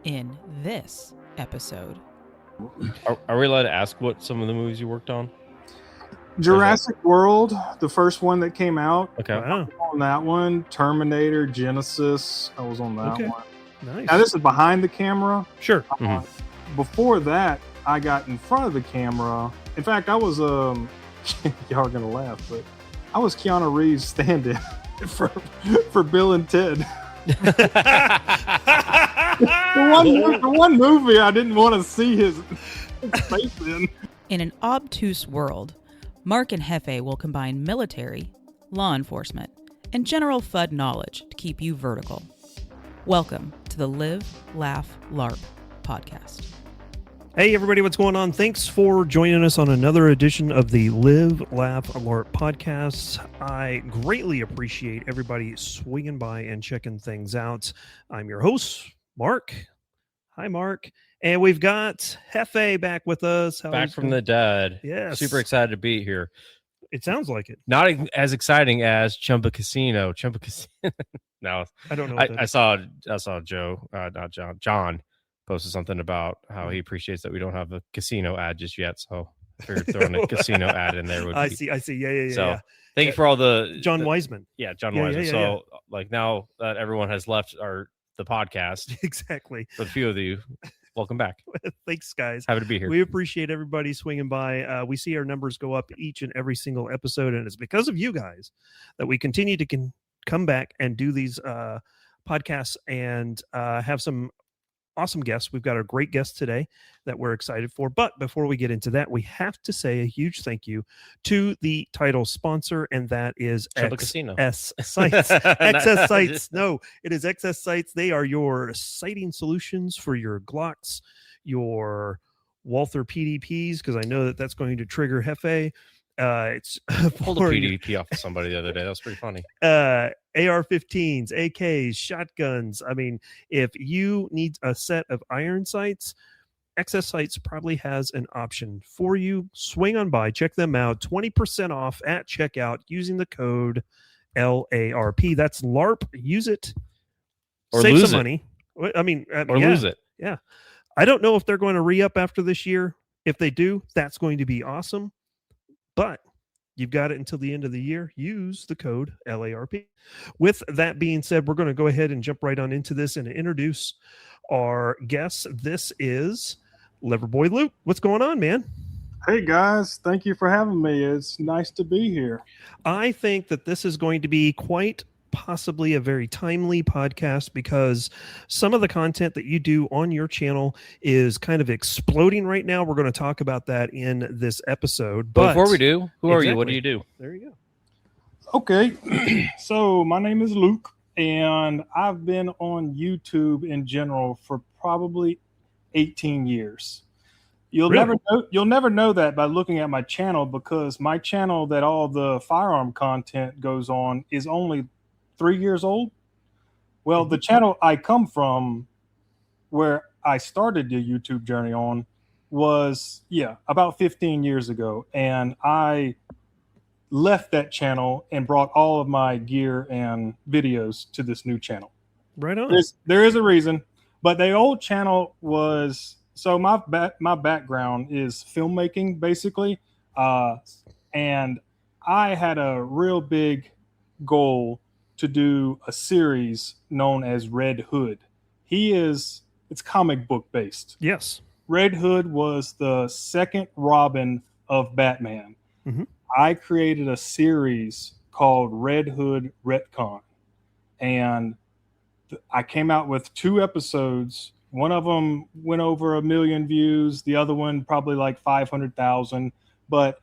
in this episode. Are we allowed to ask what some of the movies you worked on? Jurassic World, the first one that came out. Okay. Wow. On that one. Terminator, Genesis. I was on that one. Nice. Now, this is behind the camera. Sure. Before that, I got in front of the camera. In fact, I was, y'all are going to laugh, but I was Keanu Reeves stand-in for Bill and Ted. the one movie I didn't want to see his face in. In an obtuse world, Mark and Jefe will combine military, law enforcement, and general FUD knowledge to keep you vertical. Welcome to the Live, Laugh, Larp podcast. Hey everybody, what's going on? Thanks for joining us on another edition of the Live, Laugh, Larp podcast. I greatly appreciate everybody swinging by and checking things out. I'm your host, Mark. Hi, Mark. And we've got Jefe back with us. Back from the dead. Yes. Super excited to be here. It sounds like it. Not as exciting as Chumba Casino. No, I don't know. I saw Joe, not John posted something about how he appreciates that we don't have a casino ad just yet. So I figured throwing a casino ad in there would be. I see. Yeah. So thank you for all the John Wiseman. Yeah, John Wiseman. So like now that everyone has left the podcast, exactly. For the few of you, welcome back. Thanks, guys. Happy to be here. We appreciate everybody swinging by. We see our numbers go up each and every single episode, and it's because of you guys that we continue to come back and do these podcasts and have some awesome guests. We've got a great guest today that we're excited for. But before we get into that, we have to say a huge thank you to the title sponsor, and that is XS Sites. XS Sites. No, it is XS Sites. They are your sighting solutions for your Glocks, your Walther PDPs, because I know that's going to trigger Jefe. It's pulled a PDP off of somebody the other day. That was pretty funny. AR-15s, AKs, shotguns. I mean, if you need a set of iron sights, XS Sights probably has an option for you. Swing on by, check them out. 20% off at checkout using the code LARP. That's LARP. Use it. Or save lose some it. money. I mean, or lose it. Yeah. I don't know if they're going to re-up after this year. If they do, that's going to be awesome. But you've got it until the end of the year. Use the code LARP. With that being said, we're going to go ahead and jump right on into this and introduce our guests. This is LeverBoyLuke. What's going on, man? Hey, guys. Thank you for having me. It's nice to be here. I think that this is going to be quite possibly a very timely podcast because some of the content that you do on your channel is kind of exploding right now. We're going to talk about that in this episode. But before we do, who are you? What do you do? There you go. Okay. So my name is Luke, and I've been on YouTube in general for probably 18 years. You'll never know that by looking at my channel, because my channel that all the firearm content goes on is only 3 years old. Well, the channel I come from, where I started the YouTube journey on, was about 15 years ago, and I left that channel and brought all of my gear and videos to this new channel. Right on. There is a reason, but the old channel was my background is filmmaking basically, and I had a real big goal to do a series known as Red Hood. It's comic book based. Yes. Red Hood was the second Robin of Batman. Mm-hmm. I created a series called Red Hood Retcon, and I came out with 2 episodes. One of them went over 1 million views. The other one probably like 500,000, but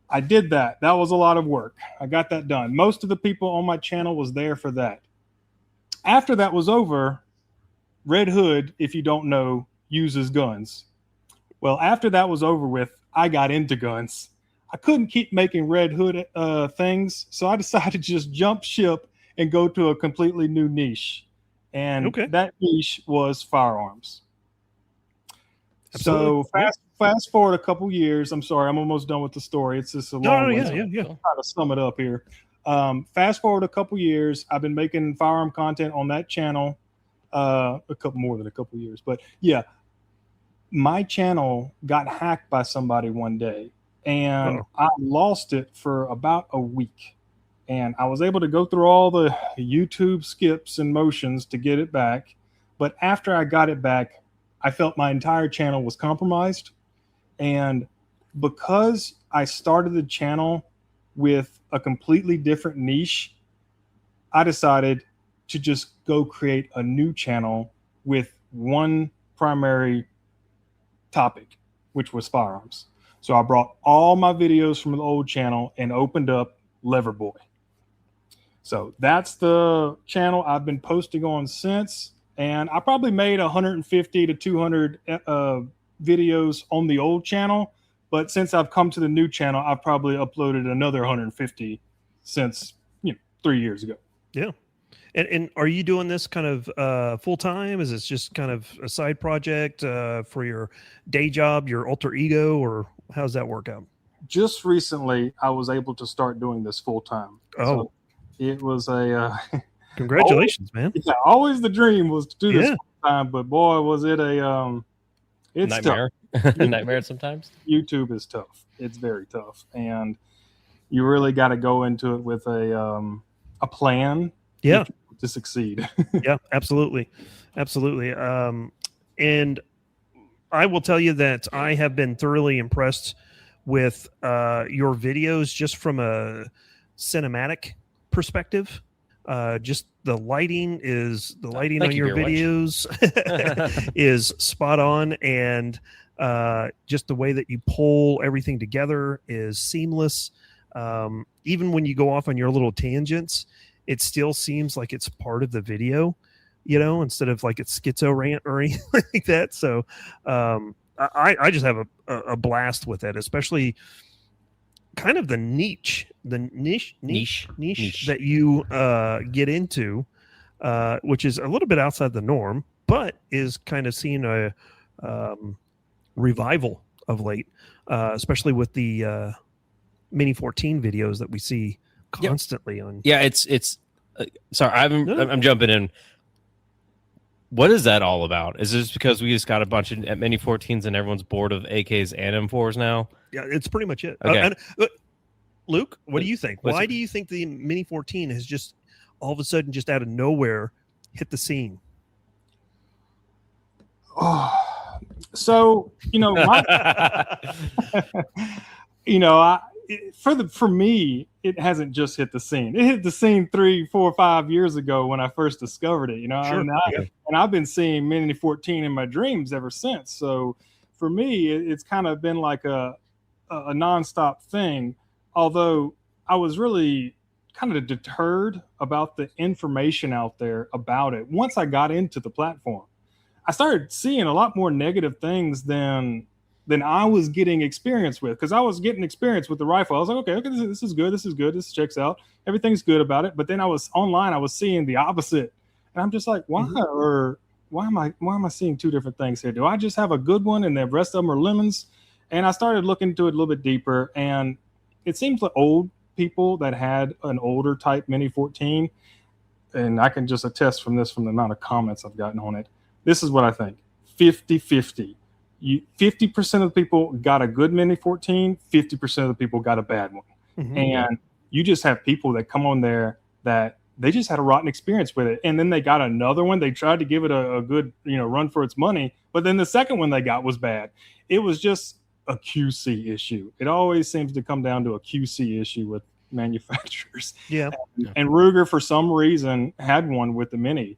I did that. That was a lot of work. I got that done. Most of the people on my channel was there for that. After that was over, Red Hood, if you don't know, uses guns. Well, after that was over with, I got into guns. I couldn't keep making Red Hood things, so I decided to just jump ship and go to a completely new niche. And that niche was firearms. Absolutely. So fast forward a couple years. I'm sorry, I'm almost done with the story. It's just a long one. Yeah. Try to sum it up here. Fast forward a couple years. I've been making firearm content on that channel. a couple more than a couple years. But yeah, my channel got hacked by somebody one day, and I lost it for about a week. And I was able to go through all the YouTube skips and motions to get it back. But after I got it back, I felt my entire channel was compromised. And because I started the channel with a completely different niche, I decided to just go create a new channel with one primary topic, which was firearms. So I brought all my videos from the old channel and opened up LeverBoy. So that's the channel I've been posting on since. And I probably made 150 to 200 videos on the old channel. But since I've come to the new channel, I've probably uploaded another 150 since 3 years ago. Yeah. And are you doing this kind of full time? Is this just kind of a side project for your day job, your alter ego, or how's that work out? Just recently, I was able to start doing this full time. Oh, so it was a congratulations, man! Yeah, always the dream was to do this full time, but boy, was it a it's nightmare. Tough. Nightmare sometimes. YouTube is tough. It's very tough, and you really got to go into it with a plan. Yeah. To succeed. Yeah, absolutely. And I will tell you that I have been thoroughly impressed with your videos just from a cinematic perspective. Just the lighting on your videos is spot on, and just the way that you pull everything together is seamless. Even when you go off on your little tangents, it still seems like it's part of the video, instead of like it's schizo rant or anything like that. So I just have a blast with it, especially kind of the niche that you get into, which is a little bit outside the norm, but is kind of seeing a revival of late, especially with the Mini 14 videos that we see constantly on. Yeah, it's sorry, I'm jumping in. What is that all about? Is this because we just got a bunch of Mini 14s and everyone's bored of AKs and M4s now? Yeah, it's pretty much it. Okay. Luke, what do you think? Why do you think the Mini 14 has just all of a sudden, just out of nowhere, hit the scene? Oh, so for me, it hasn't just hit the scene. It hit the scene 3, 4, 5 years ago when I first discovered it. Sure. And I've been seeing Mini 14 in my dreams ever since. So for me, it's kind of been like a nonstop thing. Although I was really kind of deterred about the information out there about it. Once I got into the platform, I started seeing a lot more negative things than I was getting experience with, because I was getting experience with the rifle. I was like, okay, this is good. This checks out. Everything's good about it. But then I was seeing the opposite. And I'm just like, why? Mm-hmm. Or why am I seeing two different things here? Do I just have a good one and the rest of them are lemons? And I started looking into it a little bit deeper, and it seems like old people that had an older type Mini 14, and I can just attest from the amount of comments I've gotten on it. This is what I think. 50-50. 50% of the people got a good Mini 14, 50% of the people got a bad one. Mm-hmm. And you just have people that come on there that they just had a rotten experience with it. And then they got another one. They tried to give it a good, run for its money. But then the second one they got was bad. It was just a QC issue. It always seems to come down to a QC issue with manufacturers. Yeah. And Ruger, for some reason, had one with the Mini.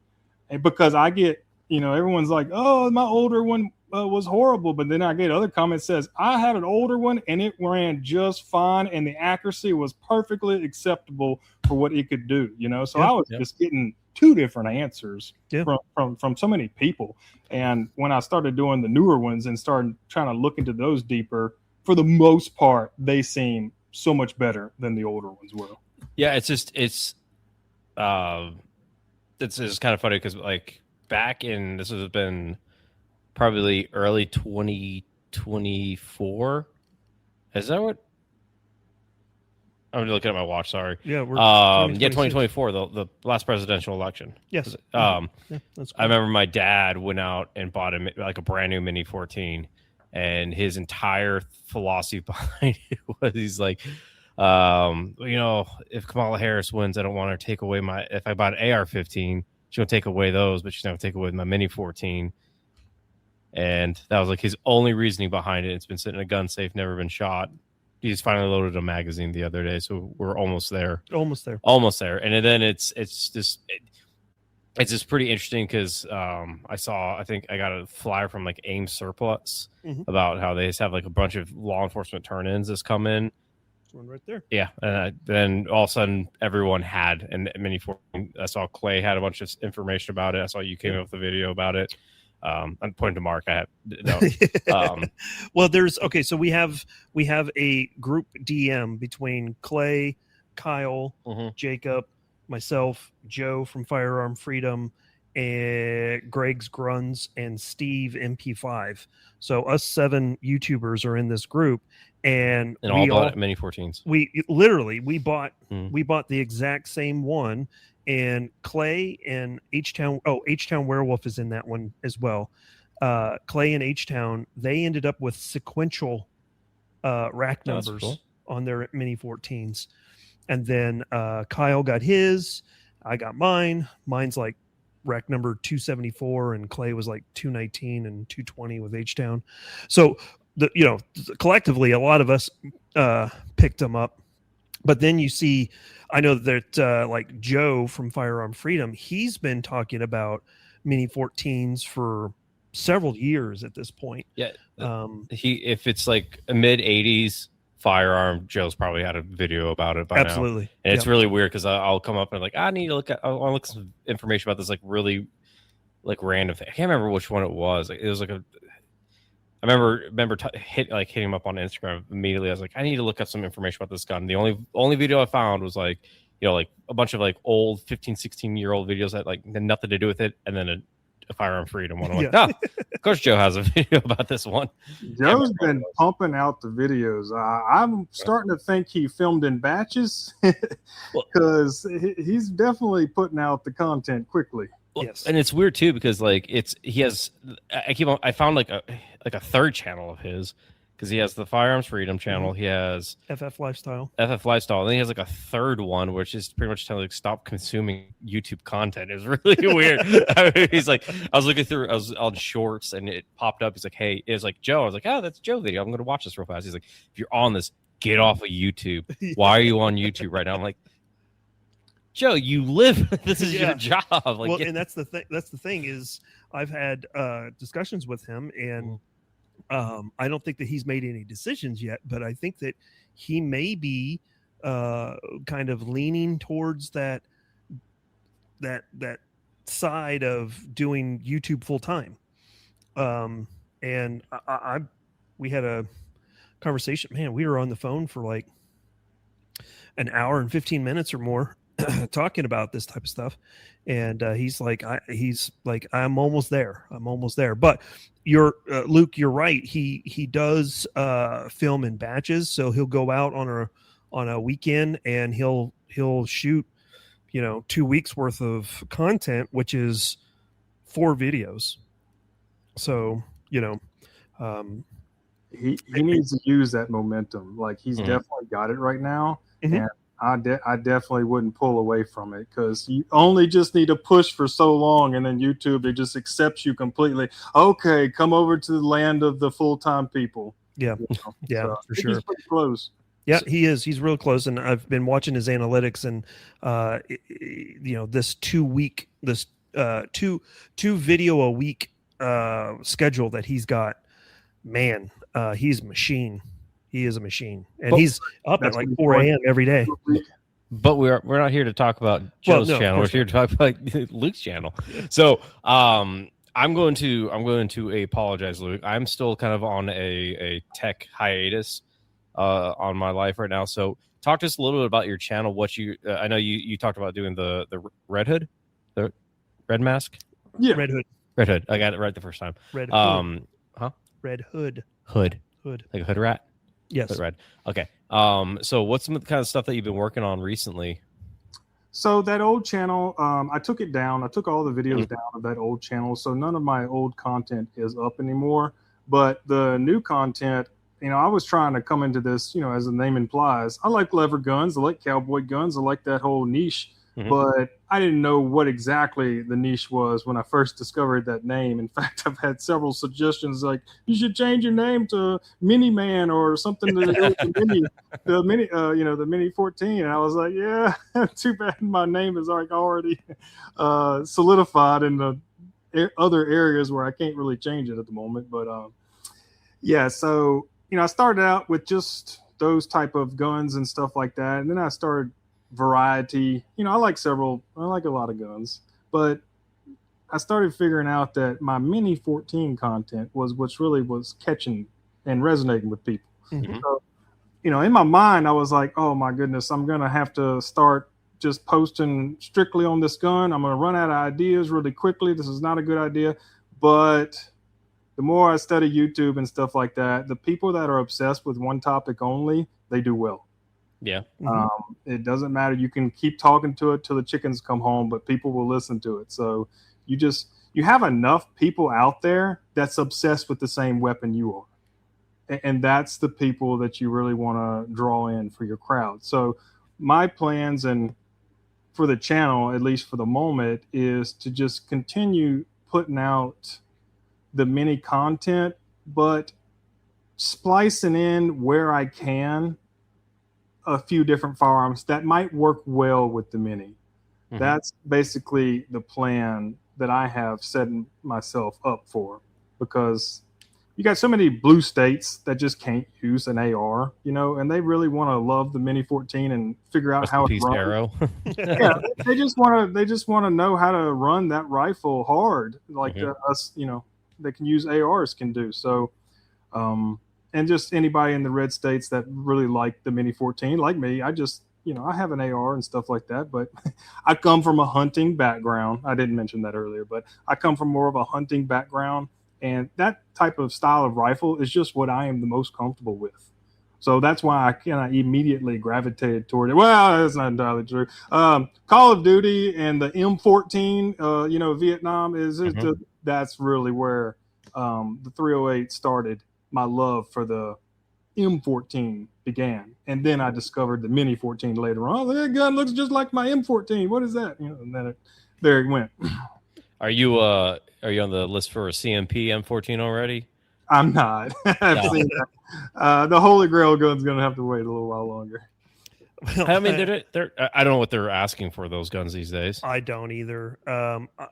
And because I get, everyone's like, oh, my older one was horrible. But then I get other comments says, I had an older one and it ran just fine. And the accuracy was perfectly acceptable for what it could do, So I was just getting two different answers from so many people. And when I started doing the newer ones and started trying to look into those deeper, for the most part, they seem so much better than the older ones will. Yeah, it's just kind of funny because like back in, this has been probably early 2024. Is that what? I'm looking at my watch. Sorry. Yeah, we're 2024, the last presidential election. Yes. Yeah, that's cool. I remember my dad went out and bought a brand new Mini 14, and his entire philosophy behind it was he's like, if Kamala Harris wins, I don't want her to take away if I bought an AR-15, she'll take away those, but she's not gonna take away my Mini 14. And that was like his only reasoning behind it. It's been sitting in a gun safe, never been shot. He just finally loaded a magazine the other day, so we're almost there. Almost there. And then it's just pretty interesting because I think I got a flyer from like AIM Surplus about how they just have like a bunch of law enforcement turn-ins that's come in. One right there. Yeah, and then all of a sudden everyone had and Mini 14. I saw Clay had a bunch of information about it. I saw you came up with a video about it. I'm pointing to Mark. Well, so we have a group DM between Clay, Kyle, Jacob, myself, Joe from Firearm Freedom, and Greg's Gruns, and Steve MP5. So us 7 YouTubers are in this group, and we all bought Mini 14s. We bought the exact same one. And Clay and H-Town Werewolf is in that one as well. Clay and H-Town, they ended up with sequential rack numbers on their Mini 14s. And then Kyle got his, I got mine. Mine's like rack number 274, and Clay was like 219 and 220 with H-Town. So, collectively, a lot of us picked them up. But then you see, I know that like Joe from Firearm Freedom, he's been talking about Mini 14s for several years at this point. Yeah. If it's like a mid 80s firearm, Joe's probably had a video about it by now. And it's really weird because I'll come up and like, I want to look at some information about this like really like random thing. I can't remember which one it was. Like, it was like I remember hitting him up on Instagram immediately. I was like, I need to look up some information about this gun. The only video I found was like, like a bunch of like old 15, 16-year-old videos that like had nothing to do with it, and then a Firearm Freedom one. I'm like, of course Joe has a video about this one. Joe's been pumping out the videos. I'm starting to think he filmed in batches because he's definitely putting out the content quickly. Yes. And it's weird too because like I found like a third channel of his because he has the Firearms Freedom channel. He has FF Lifestyle, and then he has like a third one which is pretty much telling like stop consuming YouTube content. It's really weird. He's like, I was looking through, I was on shorts and it popped up. He's like, hey, it was like Joe. I was like, oh, that's Joe video. I'm gonna watch this real fast. He's like, if you're on this, get off of YouTube. Why are you on YouTube right now? I'm like, Joe, you live. This is your job. Like, well, and that's the thing. That's the thing is, I've had discussions with him, and I don't think that he's made any decisions yet. But I think that he may be kind of leaning towards that side of doing YouTube full time. And we had a conversation. Man, we were on the phone for like an hour and 15 minutes or more. Talking about this type of stuff, and he's like, I'm almost there. But Luke, you're right. He does film in batches, so he'll go out on a weekend and he'll shoot 2 weeks worth of content, which is 4 videos. So he needs to use that momentum. Like he's definitely got it right now, and I definitely wouldn't pull away from it because you only just need to push for so long, and then YouTube, it just accepts you completely. Okay, come over to the land of the full-time people. Yeah, so for sure. He's pretty close. Yeah, he is. He's real close, and I've been watching his analytics, and this 2 week, this two video a week schedule that he's got. Man, he's a machine. He is a machine, and he's up at like 4 a.m. every day. But we're not here to talk about Joe's channel. We're here to talk about Luke's channel. So I'm going to apologize, Luke. I'm still kind of on a tech hiatus on my life right now. So talk to us a little bit about your channel. What I know you talked about doing the Red Hood, the Red Mask. Yeah, Red Hood. Red Hood. I got it right the first time. Red Hood. Huh? Red Hood. Hood. Like a hood rat. Yes. Hood red. Okay. So what's some of the kind of stuff that you've been working on recently? So that old channel, I took it down. I took all the videos down of that old channel. So none of my old content is up anymore. But the new content, I was trying to come into this, as the name implies. I like lever guns. I like cowboy guns. I like that whole niche. But I didn't know what exactly the niche was when I first discovered that name. In fact, I've had several suggestions like, you should change your name to Mini Man or something to do with the Mini 14. And I was like, yeah, too bad my name is like already solidified in the other areas where I can't really change it at the moment. But so, I started out with just those type of guns and stuff like that. And then I started variety. I like a lot of guns, but I started figuring out that my Mini 14 content was what's really was catching and resonating with people. So, in my mind, I was like, oh my goodness, I'm going to have to start just posting strictly on this gun. I'm going to run out of ideas really quickly. This is not a good idea. But the more I study YouTube and stuff like that, the people that are obsessed with one topic only, they do well. Yeah. It doesn't matter. You can keep talking to it till the chickens come home, but people will listen to it. So you have enough people out there that's obsessed with the same weapon you are. And that's the people that you really want to draw in for your crowd. So my plans and for the channel, at least for the moment, is to just continue putting out the mini content, but splicing in where I can a few different firearms that might work well with the mini. That's basically the plan that I have set myself up for, because you got so many blue states that just can't use an AR, and they really want to love the Mini 14 and figure out how it runs. Arrow. Yeah, they just want to know how to run that rifle hard, like us, that can use ARs can do. So, and just anybody in the red states that really like the Mini 14, like me, I just, I have an AR and stuff like that, but I come from a hunting background. I didn't mention that earlier, but I come from more of a hunting background, and that type of style of rifle is just what I am the most comfortable with. So that's why I immediately gravitated toward it. Well, that's not entirely true. Call of Duty and the M14, Vietnam that's really where the 308 started. My love for the M14 began, and then I discovered the Mini 14 later on. That gun looks just like my M14. What is that? And then there it went. Are you on the list for a CMP M14 already? I'm not. I've seen that. The Holy Grail gun's gonna have to wait a little while longer. I mean, they're I don't know what they're asking for those guns these days. I don't either.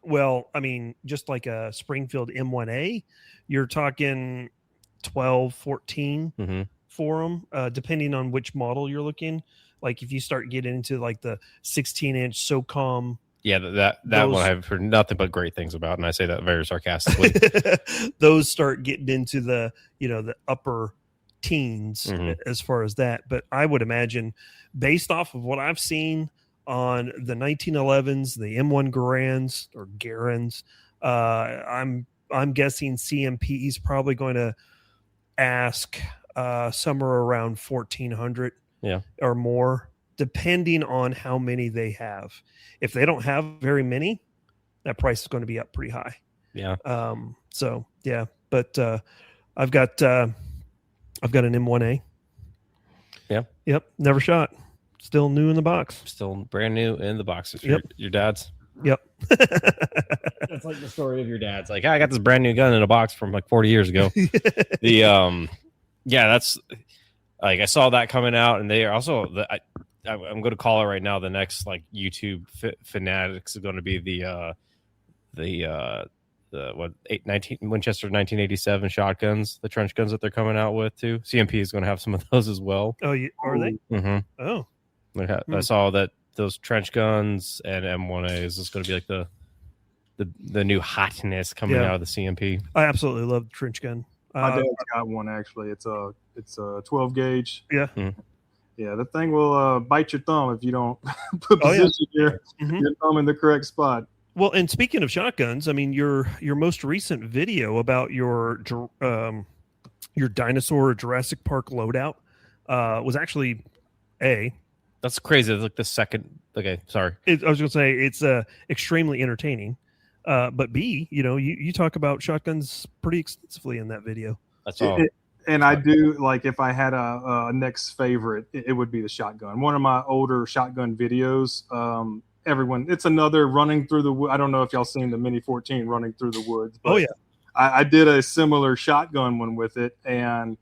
Well, I mean, just like a Springfield M1A, you're talking 12, 14 for them, depending on which model you're looking. Like if you start getting into like the 16-inch SOCOM. Yeah, that one I've heard nothing but great things about, and I say that very sarcastically. Those start getting into the the upper teens as far as that. But I would imagine, based off of what I've seen on the 1911s, the M1 Garands or Garans, I'm guessing CMP is probably going to ask somewhere around 1,400 or more, depending on how many they have. If they don't have very many, that price is going to be up pretty high. Yeah. So yeah, but I've got an M1A. Yeah. Yep. Never shot. Still new in the box. Still brand new in the box. It's your dad's. Yep. That's like the story of your dad's. Like, I got this brand new gun in a box from like 40 years ago. That's like, I saw that coming out, and they are also I'm going to call it right now. The next like YouTube fanatics is going to be the 19 Winchester 1987 shotguns, the trench guns that they're coming out with too. CMP is going to have some of those as well. Oh, are they? Mm-hmm. Oh, I saw that those trench guns and M1As is going to be like the new hotness coming out of the CMP. I absolutely love the trench gun. My dad's got one actually. It's a 12 gauge. Yeah. Mm-hmm. Yeah, the thing will bite your thumb if you don't position your thumb in the correct spot. Well, and speaking of shotguns, I mean, your most recent video about your dinosaur Jurassic Park loadout was actually A. That's crazy. It's like the second. Okay, sorry. I was going to say it's extremely entertaining. But B, you talk about shotguns pretty extensively in that video. That's all. And I do, like, if I had a next favorite, it would be the shotgun. One of my older shotgun videos. It's another running through the wood. I don't know if y'all seen the Mini 14 running through the woods. But yeah. I did a similar shotgun one with it, and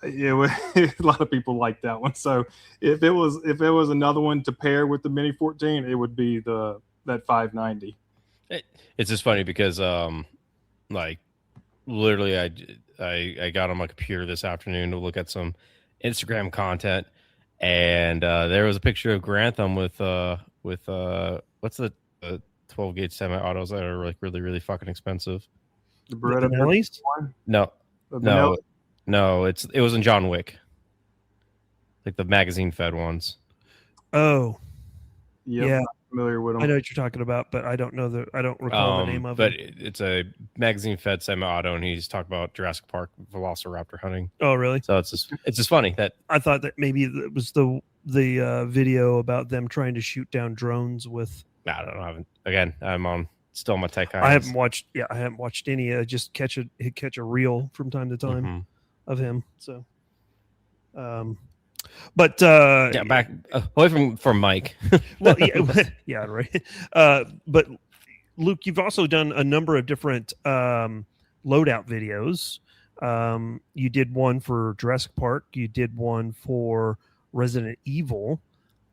it was, a lot of people liked that one. So if it was another one to pair with the Mini 14, it would be that 590. It's just funny because like literally I got on my computer this afternoon to look at some Instagram content, and there was a picture of Grantham with what's the 12 gauge semi-autos that are like really, really fucking expensive. The Beretta one? No, it was in John Wick. Like the magazine fed ones. Oh. Yep, yeah. I'm familiar with them. I know what you're talking about, but I don't recall the name of it. But it's a magazine fed semi-auto, and he's talking about Jurassic Park Velociraptor hunting. Oh, really? So it's just funny that I thought that maybe it was the video about them trying to shoot down drones with. I don't know. I'm still on my tech. I haven't watched any. I just catch a reel from time to time of him. So, but back away from Mike. Well, yeah, right. But Luke, you've also done a number of different loadout videos. You did one for Jurassic Park. You did one for Resident Evil.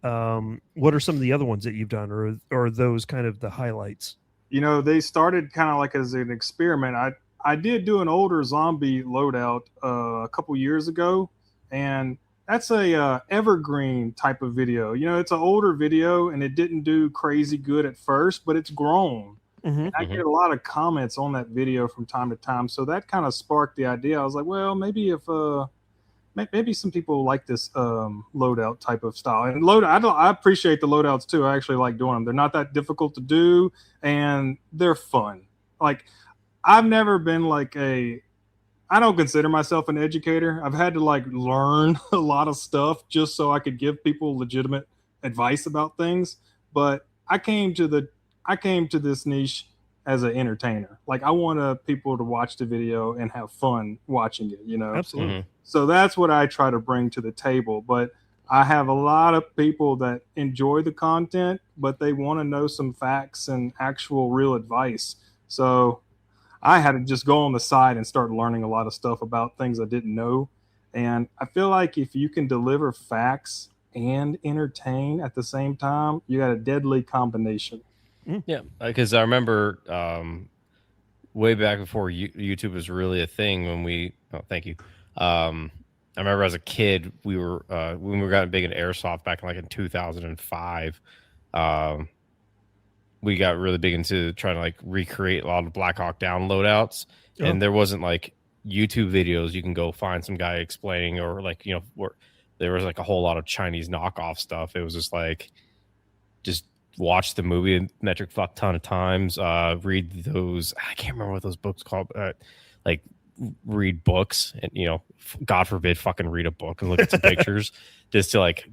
What are some of the other ones that you've done, or are those kind of the highlights? They started kind of like as an experiment. I did do an older zombie loadout a couple years ago, and that's a evergreen type of video. It's an older video, and it didn't do crazy good at first, but it's grown. And I get a lot of comments on that video from time to time, so that kind of sparked the idea. I was like, well, maybe if maybe some people like this loadout type of style. And I appreciate the loadouts too. I actually like doing them. They're not that difficult to do, and they're fun. Like, I've never been like I don't consider myself an educator. I've had to like learn a lot of stuff just so I could give people legitimate advice about things. But I came to this niche as an entertainer. Like, I want people to watch the video and have fun watching it, Absolutely. So that's what I try to bring to the table. But I have a lot of people that enjoy the content, but they want to know some facts and actual real advice. So I had to just go on the side and start learning a lot of stuff about things I didn't know. And I feel like if you can deliver facts and entertain at the same time, you got a deadly combination. Yeah, because I remember way back before YouTube was really a thing when we. Oh, thank you. I remember as a kid we were when we got big in airsoft back in 2005. We got really big into trying to like recreate a lot of Black Hawk Down loadouts, and there wasn't like YouTube videos you can go find some guy explaining, or like where there was like a whole lot of Chinese knockoff stuff. It was just like watch the movie a metric fuck ton of times, read those, I can't remember what those books called, like read books, and God forbid fucking read a book and look at some pictures just to like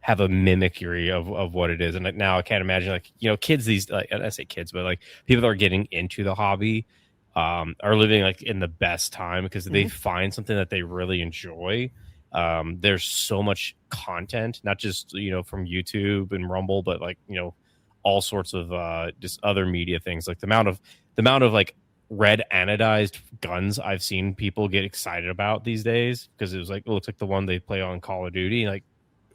have a mimicry of what it is. And now I can't imagine like kids these, like, I say kids, but like people that are getting into the hobby are living like in the best time because they find something that they really enjoy. There's so much content, not just from YouTube and Rumble, but like all sorts of just other media things. Like the amount of like red anodized guns I've seen people get excited about these days, because it looks like the one they play on Call of Duty. Like,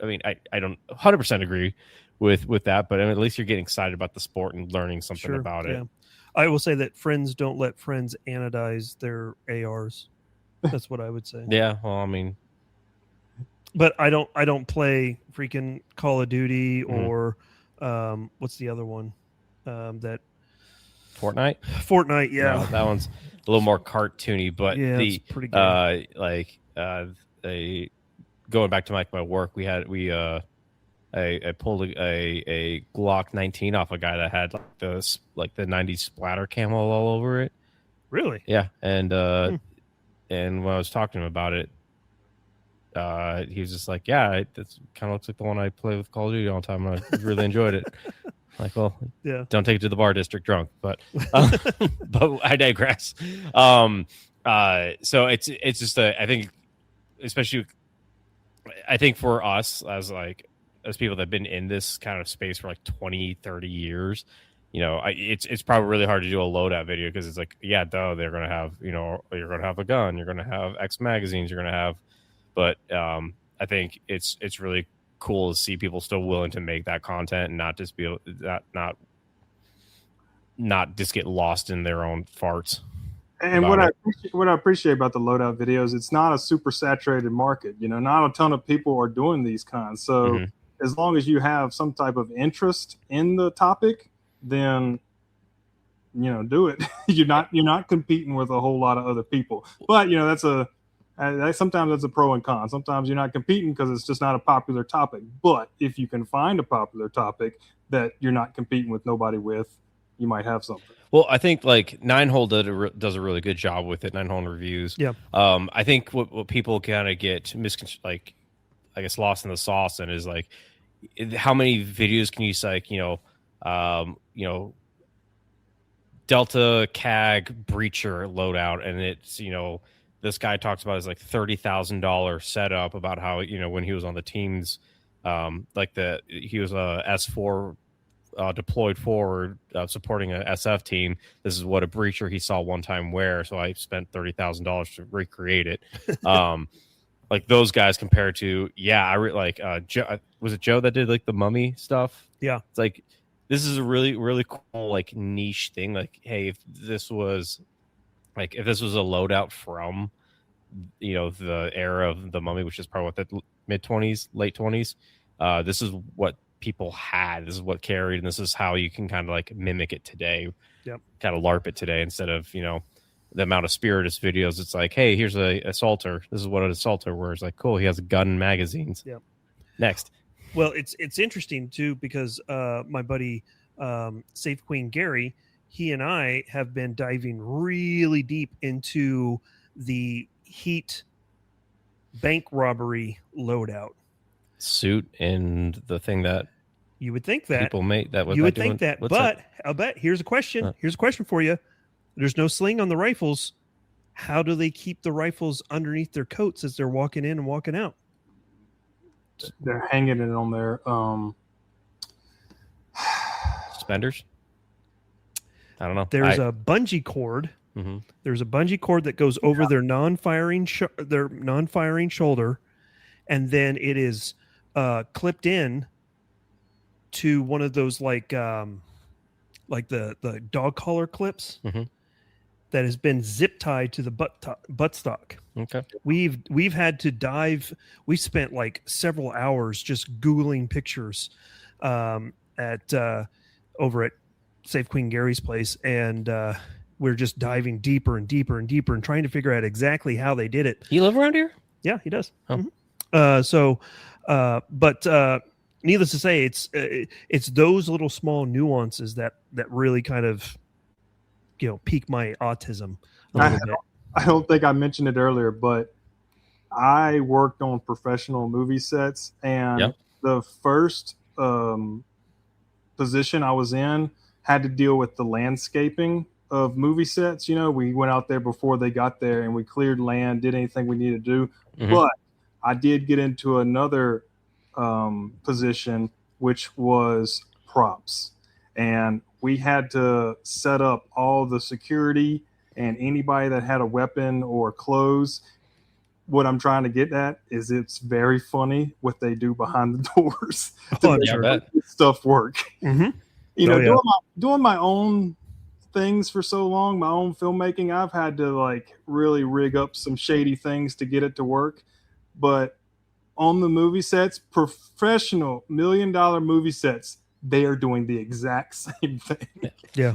I mean, I don't 100% agree with that, but at least you're getting excited about the sport and learning something about it. I will say that friends don't let friends anodize their ARs. That's what I would say. Yeah, well, I mean, but I don't play freaking Call of Duty or what's the other one that Fortnite, yeah. No, that one's a little more cartoony, but it's pretty good. Going back to my work, I pulled a Glock 19 off a guy that had the 90s splatter camo all over it. Really? Yeah, and when I was talking to him about it, he was just like, yeah, it kind of looks like the one I play with Call of Duty all the time. I really enjoyed it. Like, well, yeah, don't take it to the bar district drunk, but but I digress. So it's just I think, especially, I think for us as people that have been in this kind of space for like 20, 30 years, it's probably really hard to do a loadout video because it's like, yeah, duh, they're gonna have, you're gonna have a gun, you're gonna have X magazines, you're gonna have, but I think it's really cool to see people still willing to make that content and not just be not just get lost in their own farts. And what I appreciate about the loadout videos, it's not a super saturated market. Not a ton of people are doing these kinds. So as long as you have some type of interest in the topic, then do it. You're not competing with a whole lot of other people. But sometimes that's a pro and con. Sometimes you're not competing because it's just not a popular topic. But if you can find a popular topic that you're not competing with nobody with, you might have something. Well, I think like Ninehole does a really good job with it. Ninehole reviews. Yeah. I think what people kind of get I guess lost in the sauce and is like, how many videos can you say, Delta CAG breacher loadout, and it's this guy talks about his like $30,000 setup about how when he was on the teams, he was a S4 deployed forward supporting a SF team. This is what a breacher he saw one time wear, so I spent $30,000 to recreate it. Like those guys compared to Joe, was it Joe that did like the mummy stuff? Yeah, it's like this is a really really cool like niche thing. Like, hey, if this was a loadout from the era of the mummy, which is probably what the mid-20s, late 20s, this is what people had, this is what carried, and this is how you can kind of like mimic it today. Yep. Kind of LARP it today instead of the amount of Spiritus videos. It's like, hey, here's a assaulter, this is what an assaulter wears. Like, cool, he has a gun and magazines. Yep. Next. Well, it's interesting too because my buddy Safe Queen Gary, he and I have been diving really deep into the Heat bank robbery loadout Suit and the thing that you would think that people make that you would think that, but I'll bet here's a question. Here's a question for you. There's no sling on the rifles. How do they keep the rifles underneath their coats as they're walking in and walking out? They're hanging it on their suspenders. I don't know. There's a bungee cord. Mm-hmm. There's a bungee cord that goes over their non-firing shoulder, and then it is clipped in to one of those like the dog collar clips that has been zip tied to the buttstock. Okay. We've had to dive. We spent like several hours just Googling pictures over at Safe Queen Gary's place, and we're just diving deeper and deeper and deeper and trying to figure out exactly how they did it. You live around here? Yeah, he does. Oh. But needless to say, it's those little small nuances that really kind of pique my autism a little bit. I don't think I mentioned it earlier, but I worked on professional movie sets, and the first position I was in had to deal with the landscaping of movie sets. We went out there before they got there and we cleared land, did anything we needed to do. Mm-hmm. But I did get into another position, which was props. And we had to set up all the security and anybody that had a weapon or clothes. What I'm trying to get at is it's very funny what they do behind the doors to make stuff work. Mm-hmm. Doing my own things for so long, my own filmmaking, I've had to like really rig up some shady things to get it to work. But on the movie sets, professional $1 million movie sets, they are doing the exact same thing. Yeah.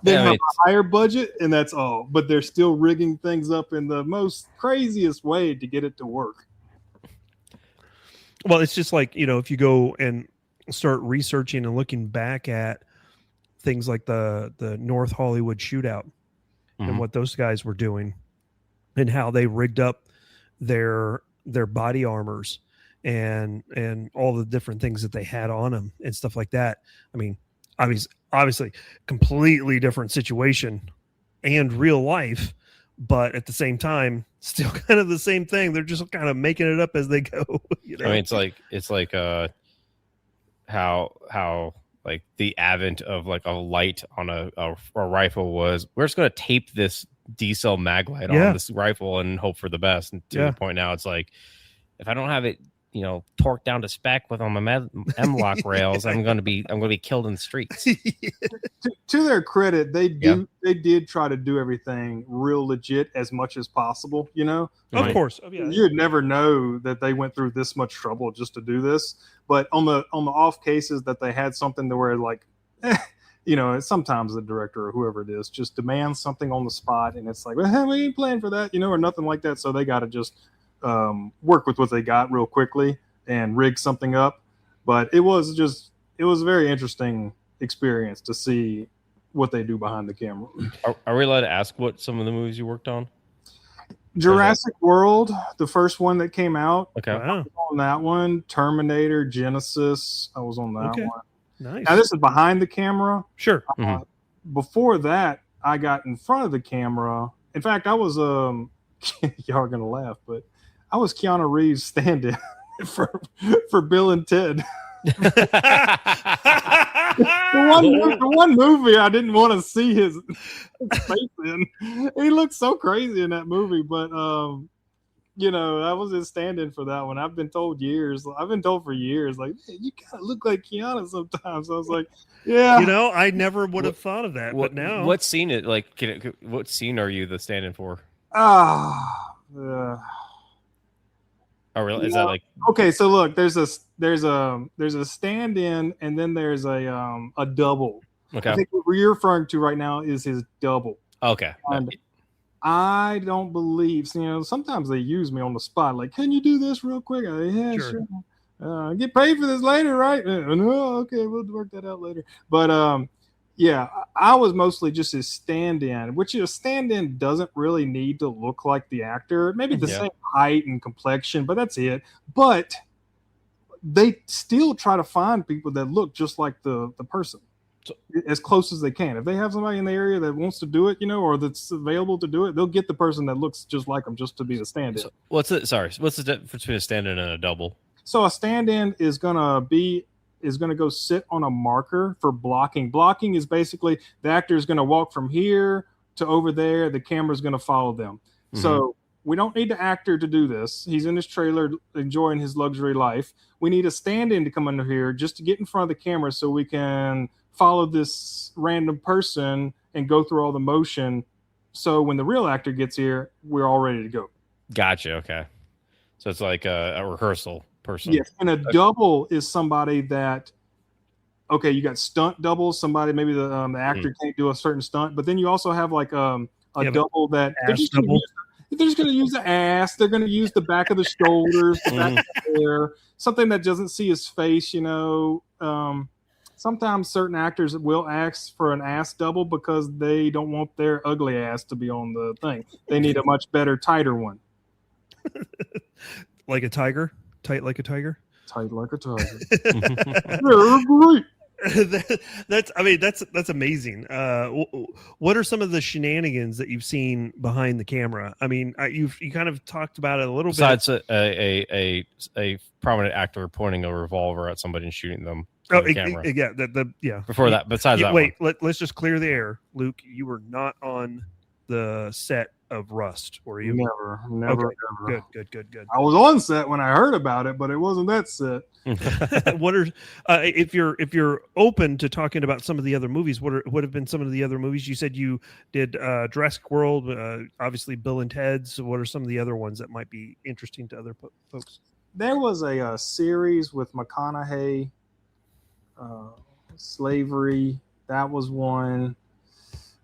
They have a higher budget and that's all, but they're still rigging things up in the most craziest way to get it to work. Well, it's just like, if you go and start researching and looking back at things like the North Hollywood shootout and what those guys were doing and how they rigged up their their body armors and all the different things that they had on them and stuff like that. I mean, obviously completely different situation and real life, but at the same time, still kind of the same thing. They're just kind of making it up as they go. You know? I mean, it's like how like the advent of like a light on a rifle was. We're just going to tape this D-cell mag light on this rifle and hope for the best. And to the point now, it's like, if I don't have it, you know, torqued down to spec with on my M-lock rails, I'm going to be killed in the streets. To their credit, they did try to do everything real legit as much as possible, you know. Of course. Oh, yeah. You'd never know that they went through this much trouble just to do this. But on the off cases that they had something to where like you know, sometimes the director or whoever it is just demands something on the spot, and it's like, well, we ain't playing for that, you know, or nothing like that. So they got to just work with what they got real quickly and rig something up. But it was a very interesting experience to see what they do behind the camera. Are we allowed to ask what some of the movies you worked on? Jurassic World, the first one that came out. Okay. I was on that one. Terminator, Genesis. I was on that one. Nice. Now this is behind the camera. Sure. Before that, I got in front of the camera. In fact, I was y'all are gonna laugh, but I was Keanu Reeves stand-in for Bill and Ted. the one movie I didn't want to see his face in. He looked so crazy in that movie, but you know, I was just stand-in for that one. I've been told for years, like, hey, you kind of look like Keanu sometimes. I was like, yeah. You know, I never would have thought of that, but now. What scene what scene are you the stand-in for? Oh, really? Is that like okay? So look, there's a stand-in, and then there's a double. Okay. I think what you're referring to right now is his double. Okay. And I don't believe, you know, sometimes they use me on the spot. Like, can you do this real quick? Yeah, sure. Get paid for this later, right? No, okay, we'll work that out later. But yeah, I was mostly just his stand-in, which a stand-in doesn't really need to look like the actor. Maybe the same height and complexion, but that's it. But they still try to find people that look just like the person, as close as they can. If they have somebody in the area that wants to do it, you know, or that's available to do it, they'll get the person that looks just like them just to be the stand-in. So what's the difference between a stand-in and a double? So a stand-in is gonna go sit on a marker for blocking. Blocking is basically the actor is going to walk from here to over there. The camera is going to follow them. Mm-hmm. So we don't need the actor to do this. He's in his trailer enjoying his luxury life. We need a stand-in to come under here just to get in front of the camera so we can follow this random person and go through all the motion. So when the real actor gets here, we're all ready to go. Gotcha. Okay. So it's like a rehearsal person. Yes. And a double is somebody that, okay, you got stunt doubles. Somebody, maybe the actor can't do a certain stunt, but then you also have like a double that they're just going to use the ass. They're going to use the back of the shoulders, the back of the hair, something that doesn't see his face, you know. Sometimes certain actors will ask for an ass double because they don't want their ugly ass to be on the thing. They need a much better, tighter one. Like a tiger? Tight like a tiger? Tight like a tiger. They're great. That's amazing. What are some of the shenanigans that you've seen behind the camera? I mean, you kind of talked about it a little bit. Besides a prominent actor pointing a revolver at somebody and shooting them. Camera. Before that, besides that, wait. Let's just clear the air, Luke. You were not on the set of Rust, were you? Never. Okay. Good. I was on set when I heard about it, but it wasn't that set. What are if you're open to talking about some of the other movies? What have been some of the other movies? You said you did Jurassic World, obviously Bill and Ted's. What are some of the other ones that might be interesting to other folks? There was a series with McConaughey, Slavery. That was one.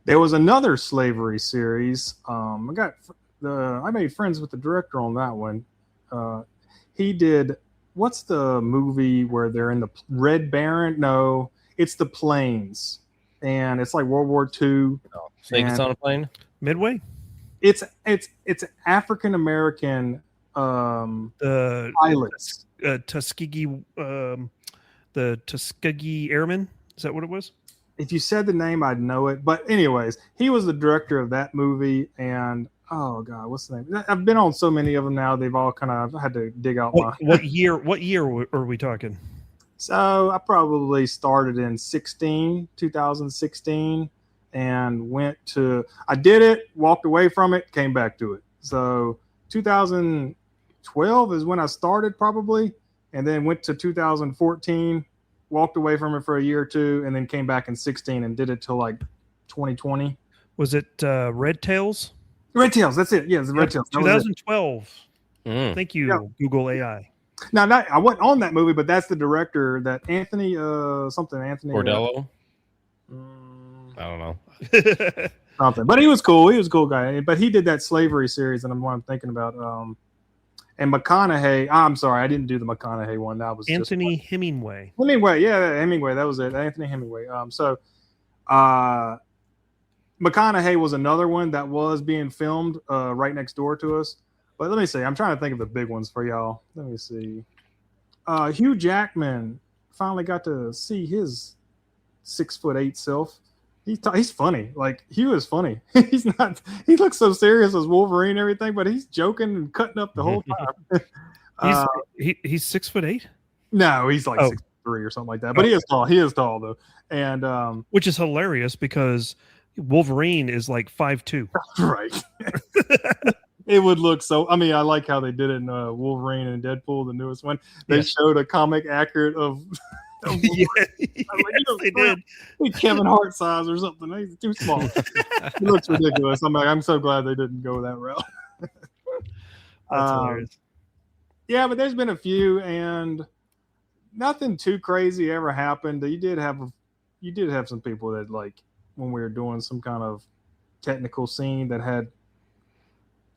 There was another slavery series. I made friends with the director on that one. He did. What's the movie where they're in the Red Baron? No, it's the planes, and it's like World War II. Snakes on a plane. Midway. It's African American pilots. Tuskegee, the Tuskegee Airmen. Is that what it was? If you said the name, I'd know it. But anyways, he was the director of that movie. And oh god, what's the name? I've been on so many of them now. They've all kind of had to dig out what year are we talking? So I probably started in 2016, and I did it, walked away from it, came back to it. So 2012 is when I started probably, and then went to 2014, walked away from it for a year or two, and then came back in 16 and did it till like 2020. Was it Red Tails? Red Tails, that's it. Yeah, it's Red Tails. 2012. Thank you, Google AI. Now, I wasn't on that movie, but that's the director, that Anthony Bordello. I don't know. Something, but he was cool. He was a cool guy. But he did that slavery series, and I'm thinking about. And McConaughey. I'm sorry, I didn't do the McConaughey one. That was Anthony Hemingway. Hemingway. That was it. Anthony Hemingway. McConaughey was another one that was being filmed right next door to us. But let me see. I'm trying to think of the big ones for y'all. Let me see. Hugh Jackman finally got to see his 6'8" self. He's funny. Like, Hugh is funny. He's not. He looks so serious as Wolverine and everything, but he's joking and cutting up the whole time. He's 6'8". No, he's like 6'3" or something like that. But he is tall. He is tall though, and which is hilarious because Wolverine is like 5'2". Right. It would look so. I mean, I like how they did it in Wolverine and Deadpool, the newest one. They showed a comic accurate of. Yes, they did. Kevin Hart size or something. He's too small. It looks ridiculous. I'm so glad they didn't go that route. That's hilarious. Yeah, but there's been a few, and nothing too crazy ever happened. You did have some people that, like, when we were doing some kind of technical scene that had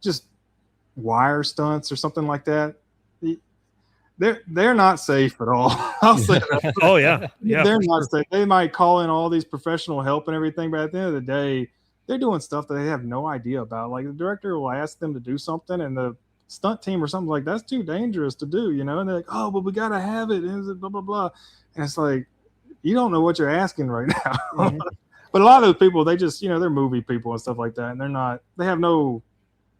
just wire stunts or something like that. They're not safe at all. I'll say that. Oh yeah. They're not safe. They might call in all these professional help and everything, but at the end of the day, they're doing stuff that they have no idea about. Like, the director will ask them to do something, and the stunt team or something like, that's too dangerous to do, and they're like, oh, but we gotta have it, and blah blah blah. And it's like, you don't know what you're asking right now. Mm-hmm. But a lot of those people, they just, they're movie people and stuff like that, and they have no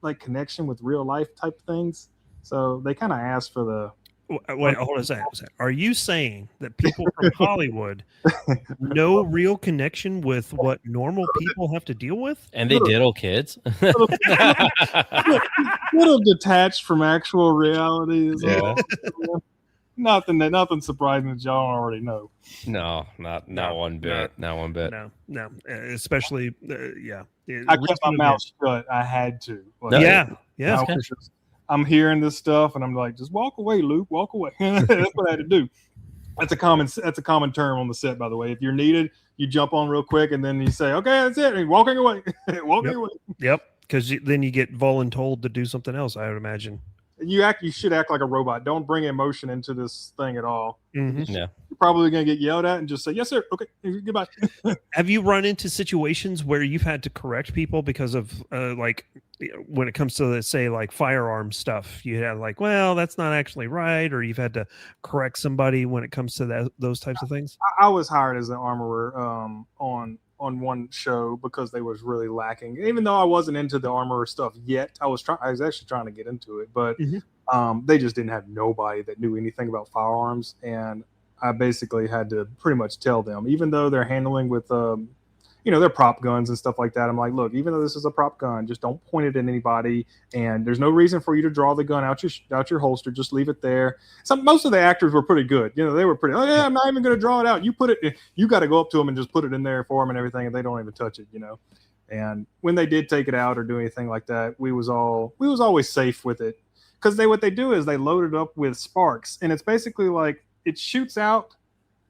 like connection with real life type things, so they kind of ask for the. Wait, hold on a second. Are you saying that people from Hollywood no real connection with what normal people have to deal with? And they diddle kids? little detached from actual reality. Yeah. Nothing surprising that y'all already know. No, not one bit. Not one bit. No. Especially, I kept my mouth shut. I had to. Like, yeah. Okay. I'm hearing this stuff, and I'm like, just walk away, Luke. Walk away. That's what I had to do. That's a common term on the set, by the way. If you're needed, you jump on real quick, and then you say, "Okay, that's it." And walking away, away. Yep. Because then you get voluntold to do something else, I would imagine. You should act like a robot. Don't bring emotion into this thing at all. Mm-hmm. Yeah. You're probably going to get yelled at and just say, yes, sir. Okay. Goodbye. Have you run into situations where you've had to correct people because of like when it comes to, say, like firearm stuff, you had like, well, that's not actually right. Or you've had to correct somebody when it comes to those types of things? I was hired as an armorer on one show because they was really lacking. Even though I wasn't into the armorer stuff yet, I was actually trying to get into it, but they just didn't have nobody that knew anything about firearms, and I basically had to pretty much tell them, even though they're handling with their prop guns and stuff like that. I'm like, look, even though this is a prop gun, just don't point it at anybody, and there's no reason for you to draw the gun out your holster. Just leave it there. Most of the actors were pretty good. They were pretty, oh yeah, I'm not even going to draw it out. You got to go up to them and just put it in there for them and everything, and they don't even touch it, And when they did take it out or do anything like that, we was always safe with it, because what they do is they load it up with sparks, and it's basically like it shoots out.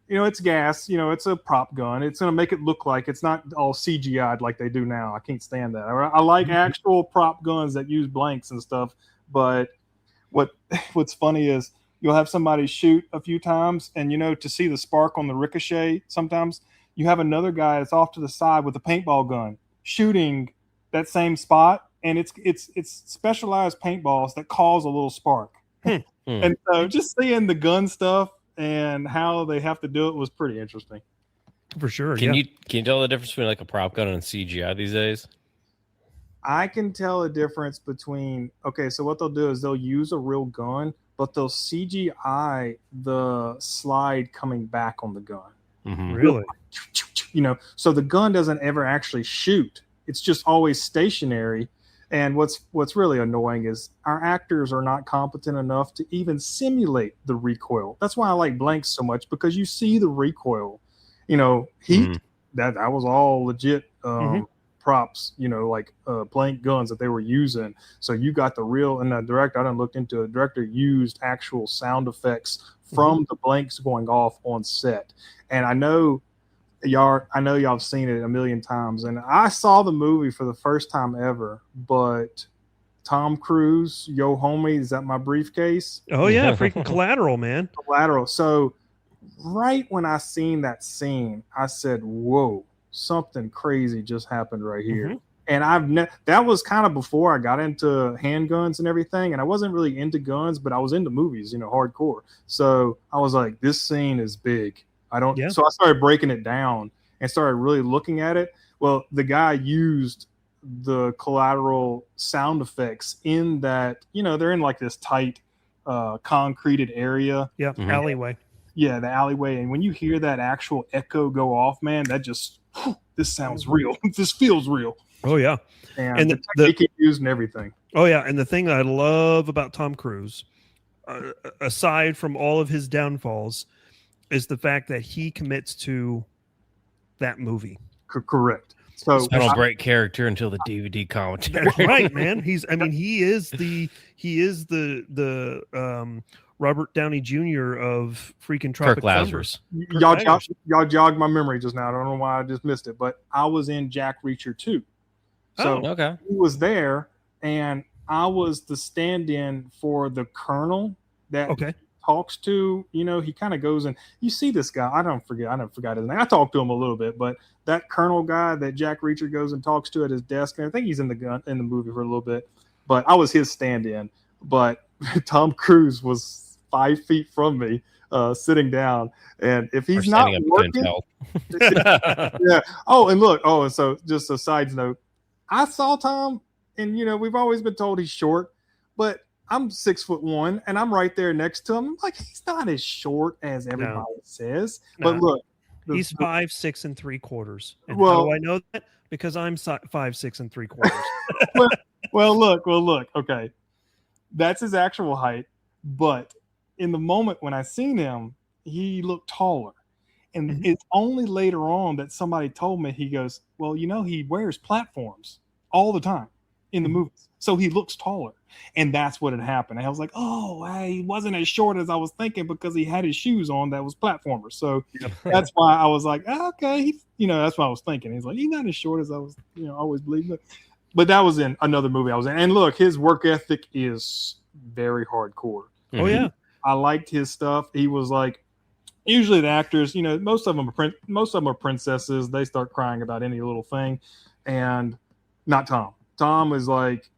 It's gas, it's a prop gun. It's going to make it look like it's not all CGI'd like they do now. I can't stand that. I like actual prop guns that use blanks and stuff. But what's funny is you'll have somebody shoot a few times, and, to see the spark on the ricochet, sometimes you have another guy that's off to the side with a paintball gun shooting that same spot, and it's specialized paintballs that cause a little spark. And so just seeing the gun stuff and how they have to do it was pretty interesting. For sure. Can you tell the difference between like a prop gun and CGI these days? I can tell a difference between, so what they'll do is they'll use a real gun, but they'll CGI the slide coming back on the gun. Mm-hmm. Really? So the gun doesn't ever actually shoot. It's just always stationary. And what's really annoying is our actors are not competent enough to even simulate the recoil. That's why I like blanks so much, because you see the recoil. Heat, that was all legit props, like blank guns that they were using. So you got the real, and the director, I done looked into it, the director used actual sound effects from the blanks going off on set. And I know y'all have seen it a million times, and I saw the movie for the first time ever, but Tom Cruise, yo homie, is that my briefcase? Oh yeah, freaking Collateral, man. Collateral. So right when I seen that scene, I said, whoa, something crazy just happened right here. And that was kind of before I got into handguns and everything, and I wasn't really into guns, but I was into movies, hardcore. So I was like, this scene is big. So I started breaking it down and started really looking at it. Well, the guy used the Collateral sound effects in that, they're in like this tight concreted area. Yeah, alleyway. Yeah, the alleyway. And when you hear that actual echo go off, man, that just, this sounds real. This feels real. Oh, yeah. And the technique he used and everything. Oh, yeah. And the thing that I love about Tom Cruise, aside from all of his downfalls, is the fact that he commits to that movie. Correct. So I don't break character until the DVD commentary. That's right, man. He is the Robert Downey Jr. of freaking Tropic Kirk Lazarus. Y'all jogged my memory just now. I don't know why I just missed it, but I was in Jack Reacher 2. So he was there, and I was the stand-in for the colonel that talks to, he kind of goes and you see this guy. I never forgot his name. I talked to him a little bit, but that colonel guy that Jack Reacher goes and talks to at his desk, and I think he's in the movie for a little bit, but I was his stand-in. But Tom Cruise was 5 feet from me, sitting down, and if he's not working, yeah. And so just a side note, I saw Tom, and we've always been told he's short, but I'm 6'1", and I'm right there next to him. I'm like, he's not as short as everybody says. No. But look, he's 5'6 3/4. And how do I know that? Because I'm 5'6 3/4. well, look. Okay, that's his actual height. But in the moment when I seen him, he looked taller. And it's only later on that somebody told me, he goes, well, he wears platforms all the time in the movies. So he looks taller. And that's what had happened. I was like, he wasn't as short as I was thinking because he had his shoes on that was platformers. So that's why I was like, okay. That's what I was thinking. He's like, he's not as short as I was, always believing. But that was in another movie I was in. And look, his work ethic is very hardcore. Oh, yeah. I liked his stuff. He was like, usually the actors, most of them are princesses. They start crying about any little thing. And not Tom. Tom is like,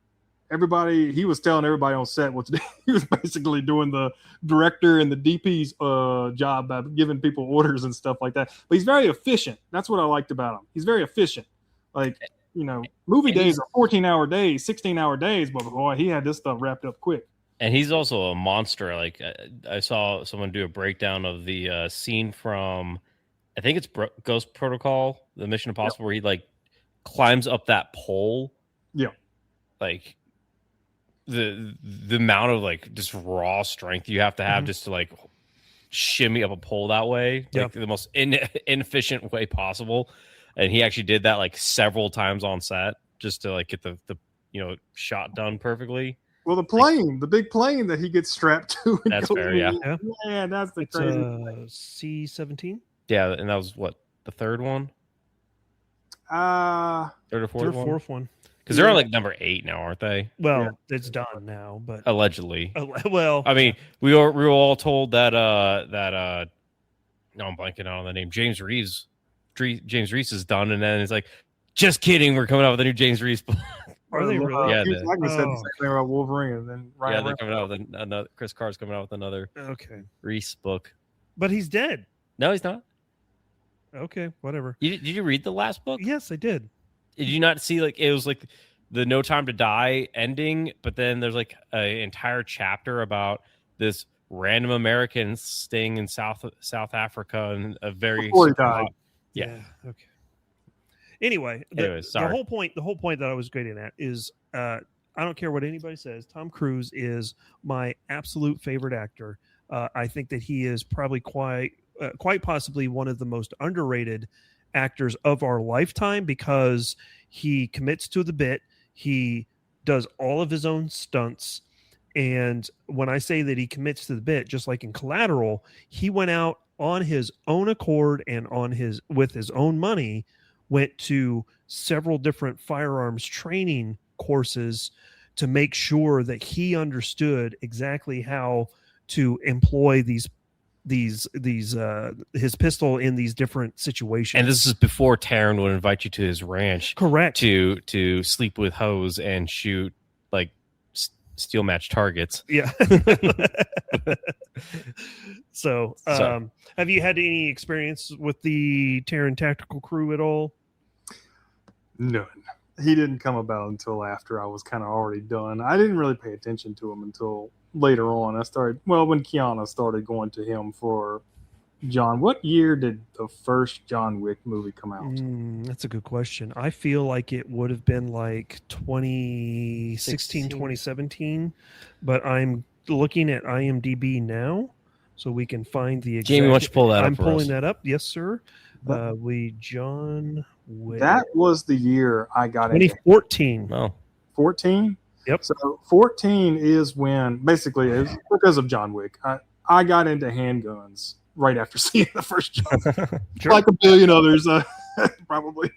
he was telling everybody on set what to do. He was basically doing the director and the DP's job by giving people orders and stuff like that. But he's very efficient. That's what I liked about him. He's very efficient. Like, movie days are 14-hour days, 16-hour days, but boy, he had this stuff wrapped up quick. And he's also a monster. Like, I saw someone do a breakdown of the scene from, I think it's Ghost Protocol, the Mission Impossible, where he like climbs up that pole. Yeah. Like, the amount of like just raw strength you have to have just to like shimmy up a pole that way, like the most inefficient way possible. And he actually did that like several times on set just to like get the shot done perfectly. Well, the big plane that he gets strapped to. That's fair, yeah. Man, that's the crazy C-17. Yeah, and that was what, the third one? Third or fourth one? Because they're on like number 8 now, aren't they? Well, it's done now, but allegedly. Well, I mean, we were all told that no, I'm blanking out on the name. James Reese is done, and then it's like, just kidding, we're coming out with a new James Reese Are they really? Yeah. Like I said the same thing about Wolverine, and then Ryan they're coming out with another. Chris Carr's coming out with another. Okay. Reese book. But he's dead. No, he's not. Okay, whatever. Did you read the last book? Yes, I did. Did you not see it was like the No Time to Die ending, but then there's like an entire chapter about this random American staying in South Africa and a very before he died. Yeah. Okay. Anyway, the whole point that I was getting at is I don't care what anybody says. Tom Cruise is my absolute favorite actor. I think that he is probably quite possibly one of the most underrated actors of our lifetime because he commits to the bit. He does all of his own stunts. And when I say that he commits to the bit, just like in Collateral, he went out on his own accord and with his own money, went to several different firearms training courses to make sure that he understood exactly how to employ his pistol in these different situations. And this is before Taron would invite you to his ranch. Correct. To sleep with hoes and shoot like steel match targets. Yeah. So, have you had any experience with the Taron Tactical Crew at all? None. He didn't come about until after I was kind of already done. I didn't really pay attention to him until later on. When Keanu started going to him for John. What year did the first John Wick movie come out? That's a good question. I feel like it would have been like 2016, 2017, but I'm looking at IMDb now so we can find the exact... Jamie, why don't you pull that up? I'm pulling that up. Yes, sir. John Wick. That was the year I got into 2014. Oh. 14? Yep. So 14 is when, basically, it was because of John Wick. I got into handguns right after seeing the first John Wick. Sure. Like a billion others, probably.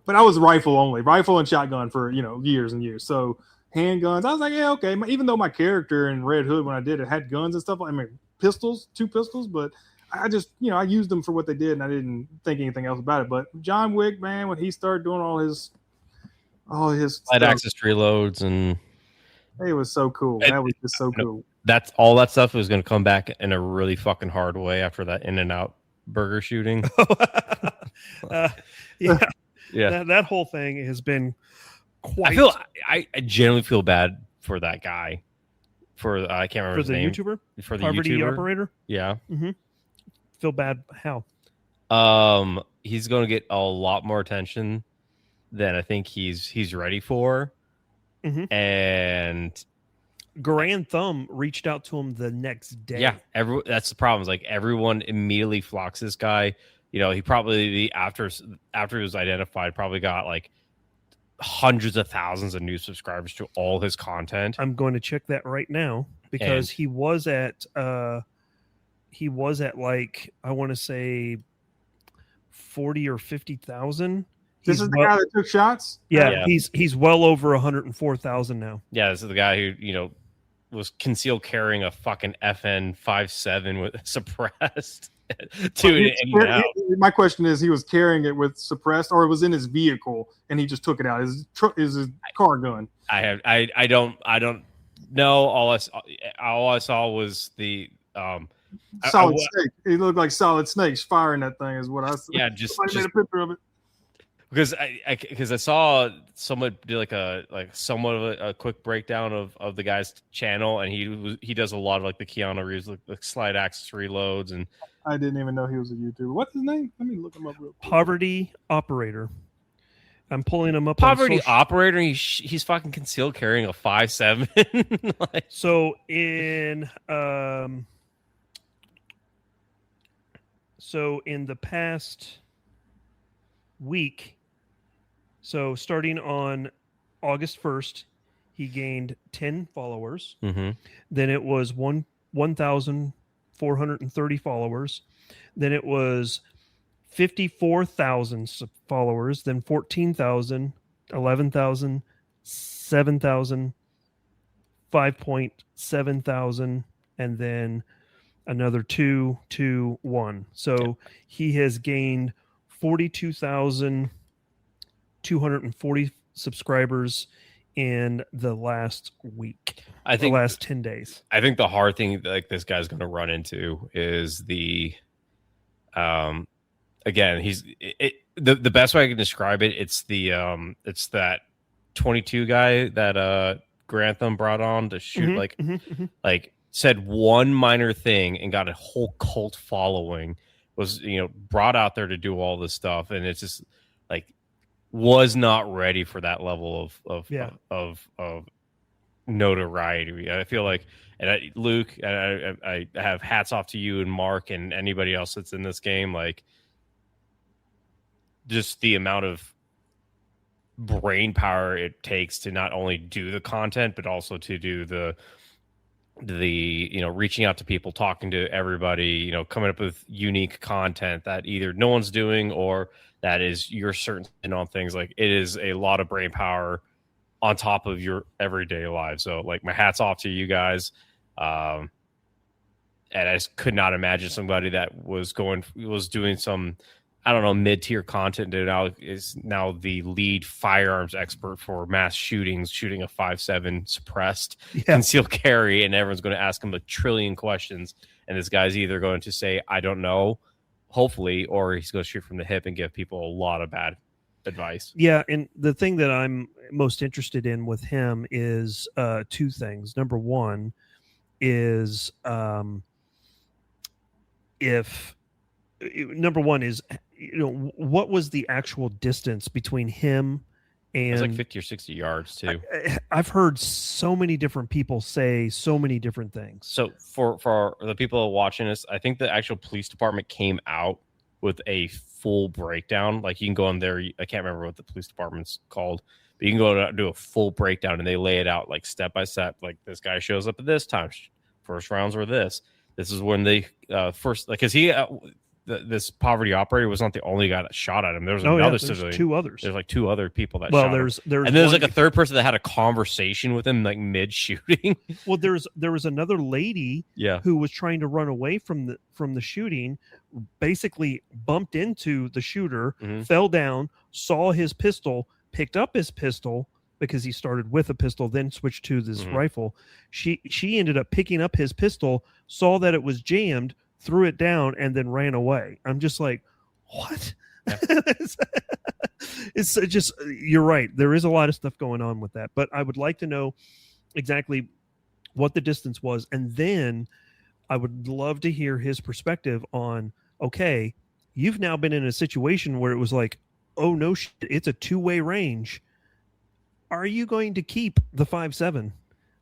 But I was rifle and shotgun for, years and years. So handguns, I was like, yeah, okay. Even though my character in Red Hood, when I did it, had guns and stuff. I mean, two pistols, but I just, I used them for what they did, and I didn't think anything else about it. But John Wick, man, when he started doing all his light access reloads, and it was so cool. That was just so cool. That's all that stuff was going to come back in a really fucking hard way after that In-N-Out burger shooting. Yeah. Yeah. That whole thing has been quite. I genuinely feel bad for that guy. I can't remember his name. YouTuber? For the Poverty YouTuber operator? Yeah. Mm-hmm. Feel bad how? He's going to get a lot more attention than I think he's ready for. Mm-hmm. And Grand Thumb reached out to him the next day. Yeah, that's the problem. Is like everyone immediately flocks this guy. He probably after he was identified, probably got like hundreds of thousands of new subscribers to all his content. I'm going to check that right now because he was at like, I want to say 40 or 50,000. This is the guy that took shots? Yeah. He's well over 104,000 now. Yeah, this is the guy who, was concealed carrying a fucking FN 5.7 with suppressed. Dude, my question is, he was carrying it with suppressed, or it was in his vehicle and he just took it out? Is his car gun? I don't know. All I saw was the Solid Snake. It looked like Solid Snake's firing that thing, is what I saw. Yeah, just made a picture of it. Because I saw someone do like somewhat of a quick breakdown of the guy's channel, and he does a lot of like the Keanu Reeves like slide access reloads, and I didn't even know he was a YouTuber. What's his name? Let me look him up real quick. Poverty Operator. I'm pulling him up. Poverty Operator. He's fucking concealed carrying a 5.7. So in the past week, so starting on August 1st, he gained 10 followers. Mm-hmm. Then it was 1,430 followers. Then it was 54,000 followers. Then 14,000, 11,000, 7,000, 5.7,000, and then another 2, 2, 1. So he has gained 42,240 subscribers in the last week. I think the last 10 days. I think the hard thing like this guy's going to run into is the, again, the best way I can describe it. It's that 22 guy that Grantham brought on to shoot, like said one minor thing and got a whole cult following, was, brought out there to do all this stuff. And it's just like, was not ready for that level of notoriety. I feel like, and Luke, I have hats off to you and Mark and anybody else that's in this game. Like, just the amount of brain power it takes to not only do the content, but also to do the reaching out to people, talking to everybody, coming up with unique content that either no one's doing or that is your certain on things. Like, it is a lot of brain power on top of your everyday life. So like, my hat's off to you guys. And I just could not imagine somebody that was doing some, I don't know, mid-tier content and is now the lead firearms expert for mass shootings, shooting a 5.7 suppressed concealed carry, and everyone's going to ask him a trillion questions, and this guy's either going to say, I don't know, hopefully, or he's going to shoot from the hip and give people a lot of bad advice. Yeah, and the thing that I'm most interested in with him is two things. Number one is what was the actual distance between him and it's like 50 or 60 yards too. I've heard so many different people say so many different things. So for the people watching this, I think the actual police department came out with a full breakdown. Like, you can go on there. I can't remember what the police department's called, but you can go and do a full breakdown, and they lay it out like step by step. Like, this guy shows up at this time. First rounds were this. This is when they first, like, because he this poverty operator was not the only guy that shot at him. There was another civilian. Two others. There's like two other people that shot him. And then there's like a third person that had a conversation with him like mid shooting. Well, there was another lady who was trying to run away from the shooting, basically bumped into the shooter, fell down, saw his pistol, picked up his pistol because he started with a pistol, then switched to this rifle. She ended up picking up his pistol, saw that it was jammed, threw it down, and then ran away. I'm just like, what? Yeah. It's just, you're right. There is a lot of stuff going on with that, but I would like to know exactly what the distance was. And then I would love to hear his perspective on, okay, you've now been in a situation where it was like, oh no, it's a two-way range. Are you going to keep the 5.7?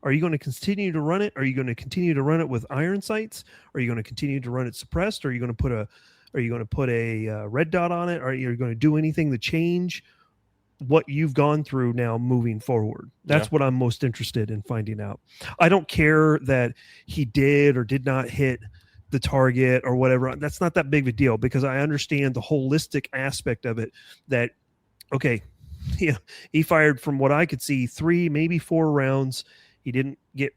Are you going to continue to run it? Are you going to continue to run it with iron sights? Are you going to continue to run it suppressed? Are you going to put a red dot on it? Are you going to do anything to change what you've gone through now moving forward? That's what I'm most interested in finding out. I don't care that he did or did not hit the target or whatever. That's not that big of a deal, because I understand the holistic aspect of it. That, okay, he fired, from what I could see, 3, maybe 4 rounds. He didn't get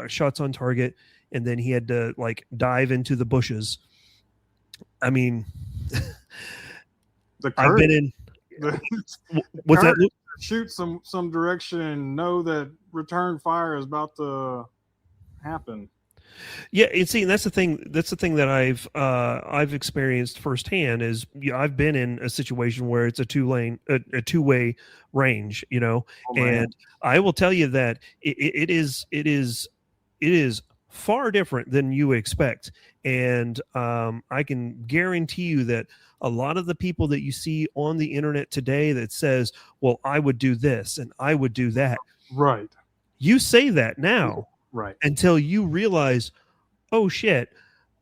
shots on target, and then he had to like dive into the bushes. I mean, I've been in. What's that? Shoot some direction and know that return fire is about to happen. Yeah, and see, that's the thing. That's the thing that I've experienced firsthand. Is I've been in a situation where it's a two-way range, and I will tell you that it is far different than you expect. And I can guarantee you that a lot of the people that you see on the internet today that says, well, I would do this and I would do that. Right. You say that now. Right. Until you realize, oh shit,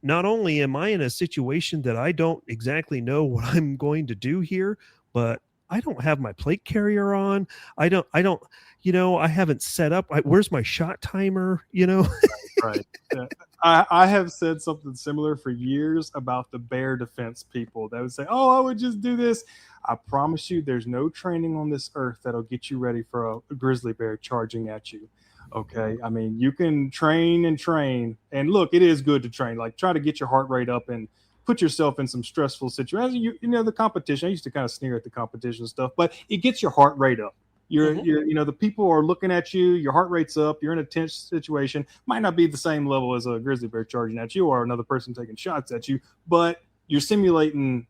not only am I in a situation that I don't exactly know what I'm going to do here, but I don't have my plate carrier on. I don't, I haven't set up. Where's my shot timer? Right. Yeah. I have said something similar for years about the bear defense people that would say, oh, I would just do this. I promise you, there's no training on this earth that'll get you ready for a grizzly bear charging at you. Okay. I mean, you can train, and look, it is good to train, like try to get your heart rate up and put yourself in some stressful situations. The competition, I used to kind of sneer at the competition stuff, but it gets your heart rate up. You're the people are looking at you, your heart rate's up, you're in a tense situation. Might not be the same level as a grizzly bear charging at you or another person taking shots at you, but you're simulating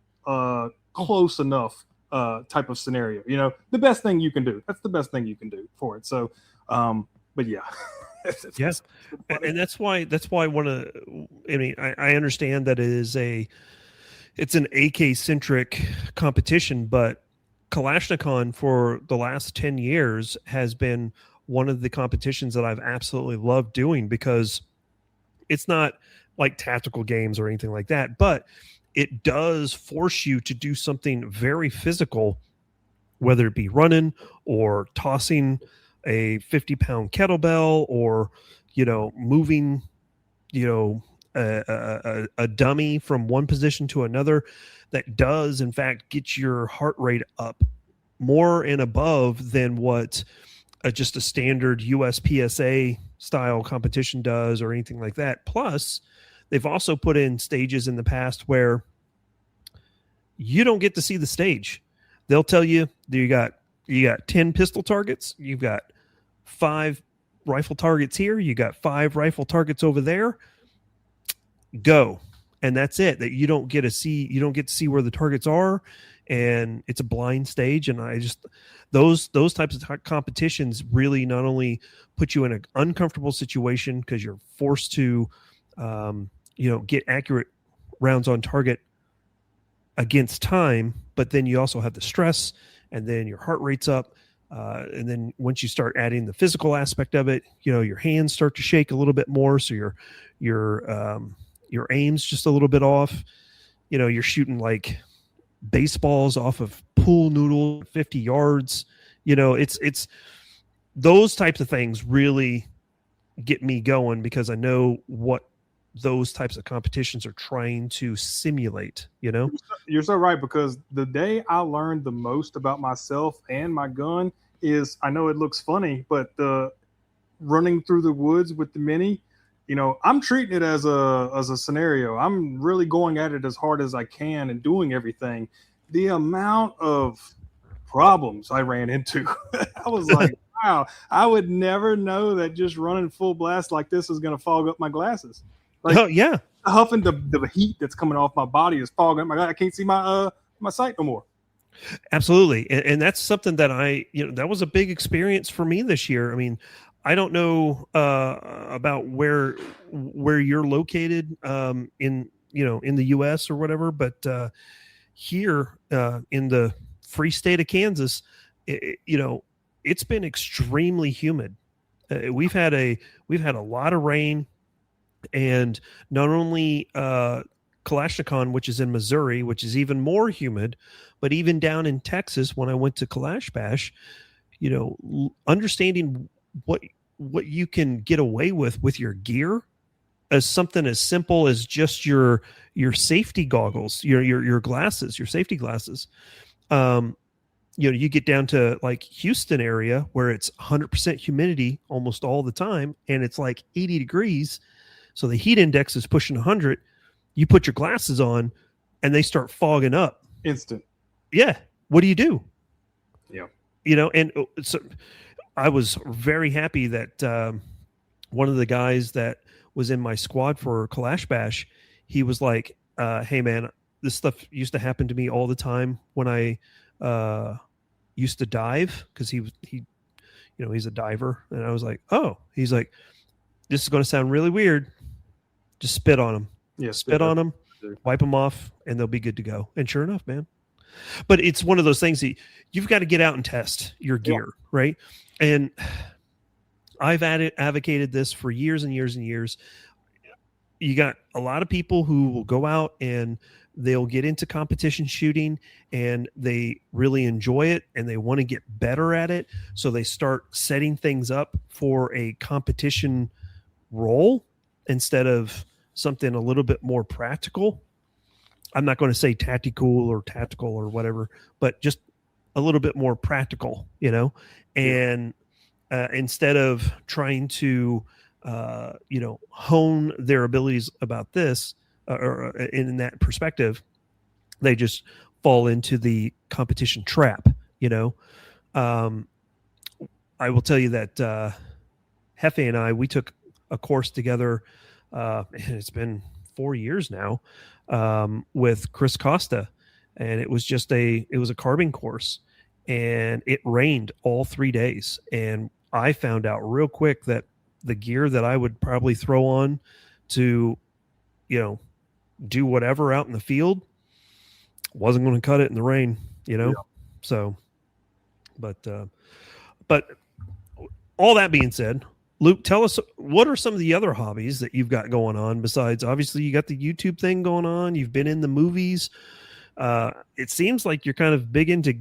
close enough type of scenario. The best thing you can do. That's the best thing you can do for it. So, but yeah. Yes. And that's why I understand that it's an AK centric competition, but Kalashnikon for the last 10 years has been one of the competitions that I've absolutely loved doing, because it's not like tactical games or anything like that, but it does force you to do something very physical, whether it be running or tossing a 50-pound kettlebell or, moving, a dummy from one position to another. That does, in fact, get your heart rate up more and above than what just a standard USPSA style competition does or anything like that. Plus, they've also put in stages in the past where you don't get to see the stage. They'll tell you you got 10 pistol targets, you've got 5 rifle targets here, you got 5 rifle targets over there. Go. And that's it. That you don't get to see where the targets are, and it's a blind stage. And those types of competitions really not only put you in an uncomfortable situation because you're forced to get accurate rounds on target against time, but then you also have the stress, and then your heart rate's up. And then once you start adding the physical aspect of it, your hands start to shake a little bit more. So your aim's just a little bit off. You're shooting like baseballs off of pool noodle 50 yards. It's those types of things really get me going, because I know what those types of competitions are trying to simulate. You're so right, because the day I learned the most about myself and my gun is, I know it looks funny, but the running through the woods with the Mini, I'm treating it as a scenario. I'm really going at it as hard as I can and doing everything. The amount of problems I ran into, I was like, wow, I would never know that just running full blast like this is going to fog up my glasses. Like, oh yeah, huffing the heat that's coming off my body is fogging up my I can't see my sight no more. Absolutely. And that's something that that was a big experience for me this year. I mean, I don't know about where you're located in the US or whatever, but here in the free state of Kansas, it's been extremely humid. We've had a lot of rain, and not only Kalashnikon, which is in Missouri, which is even more humid, but even down in Texas, when I went to Kalash Bash, understanding what you can get away with your gear, as something as simple as just your safety goggles, your glasses, your safety glasses. You get down to like Houston area where it's 100% humidity almost all the time, and it's like 80 degrees. So the heat index is pushing 100. You put your glasses on and they start fogging up. Instant. Yeah. What do you do? Yeah. And so I was very happy that one of the guys that was in my squad for Kalash Bash, he was like, hey man, this stuff used to happen to me all the time when I used to dive, because he's a diver. And I was like, oh, he's like, this is going to sound really weird. Just spit on them. Yeah, spit on them, wipe them off, and they'll be good to go. And sure enough, man. But it's one of those things that you've got to get out and test your gear, right? And I've advocated this for years and years and years. You got a lot of people who will go out and they'll get into competition shooting and they really enjoy it and they want to get better at it. So they start setting things up for a competition role instead of something a little bit more practical. I'm not going to say tactical or whatever, but just a little bit more practical, and instead of trying to, hone their abilities about this or in that perspective, they just fall into the competition trap, I will tell you that Jefe and I, we took a course together, and it's been 4 years now, with Chris Costa, and it was a carving course, and it rained all 3 days, and I found out real quick that the gear that I would probably throw on to, do whatever out in the field wasn't going to cut it in the rain, Yeah. So, but all that being said, Luke, tell us, what are some of the other hobbies that you've got going on besides, obviously, you got the YouTube thing going on. You've been in the movies. It seems like you're kind of big into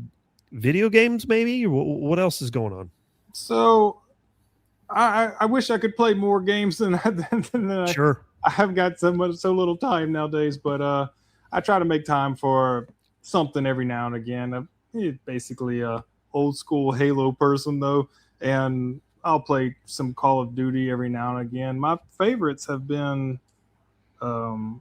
video games, maybe. What else is going on? So I wish I could play more games than that. Sure. I have got so little time nowadays, but I try to make time for something every now and again. I'm basically a old school Halo person, though, and I'll play some Call of Duty every now and again. My favorites have been, who's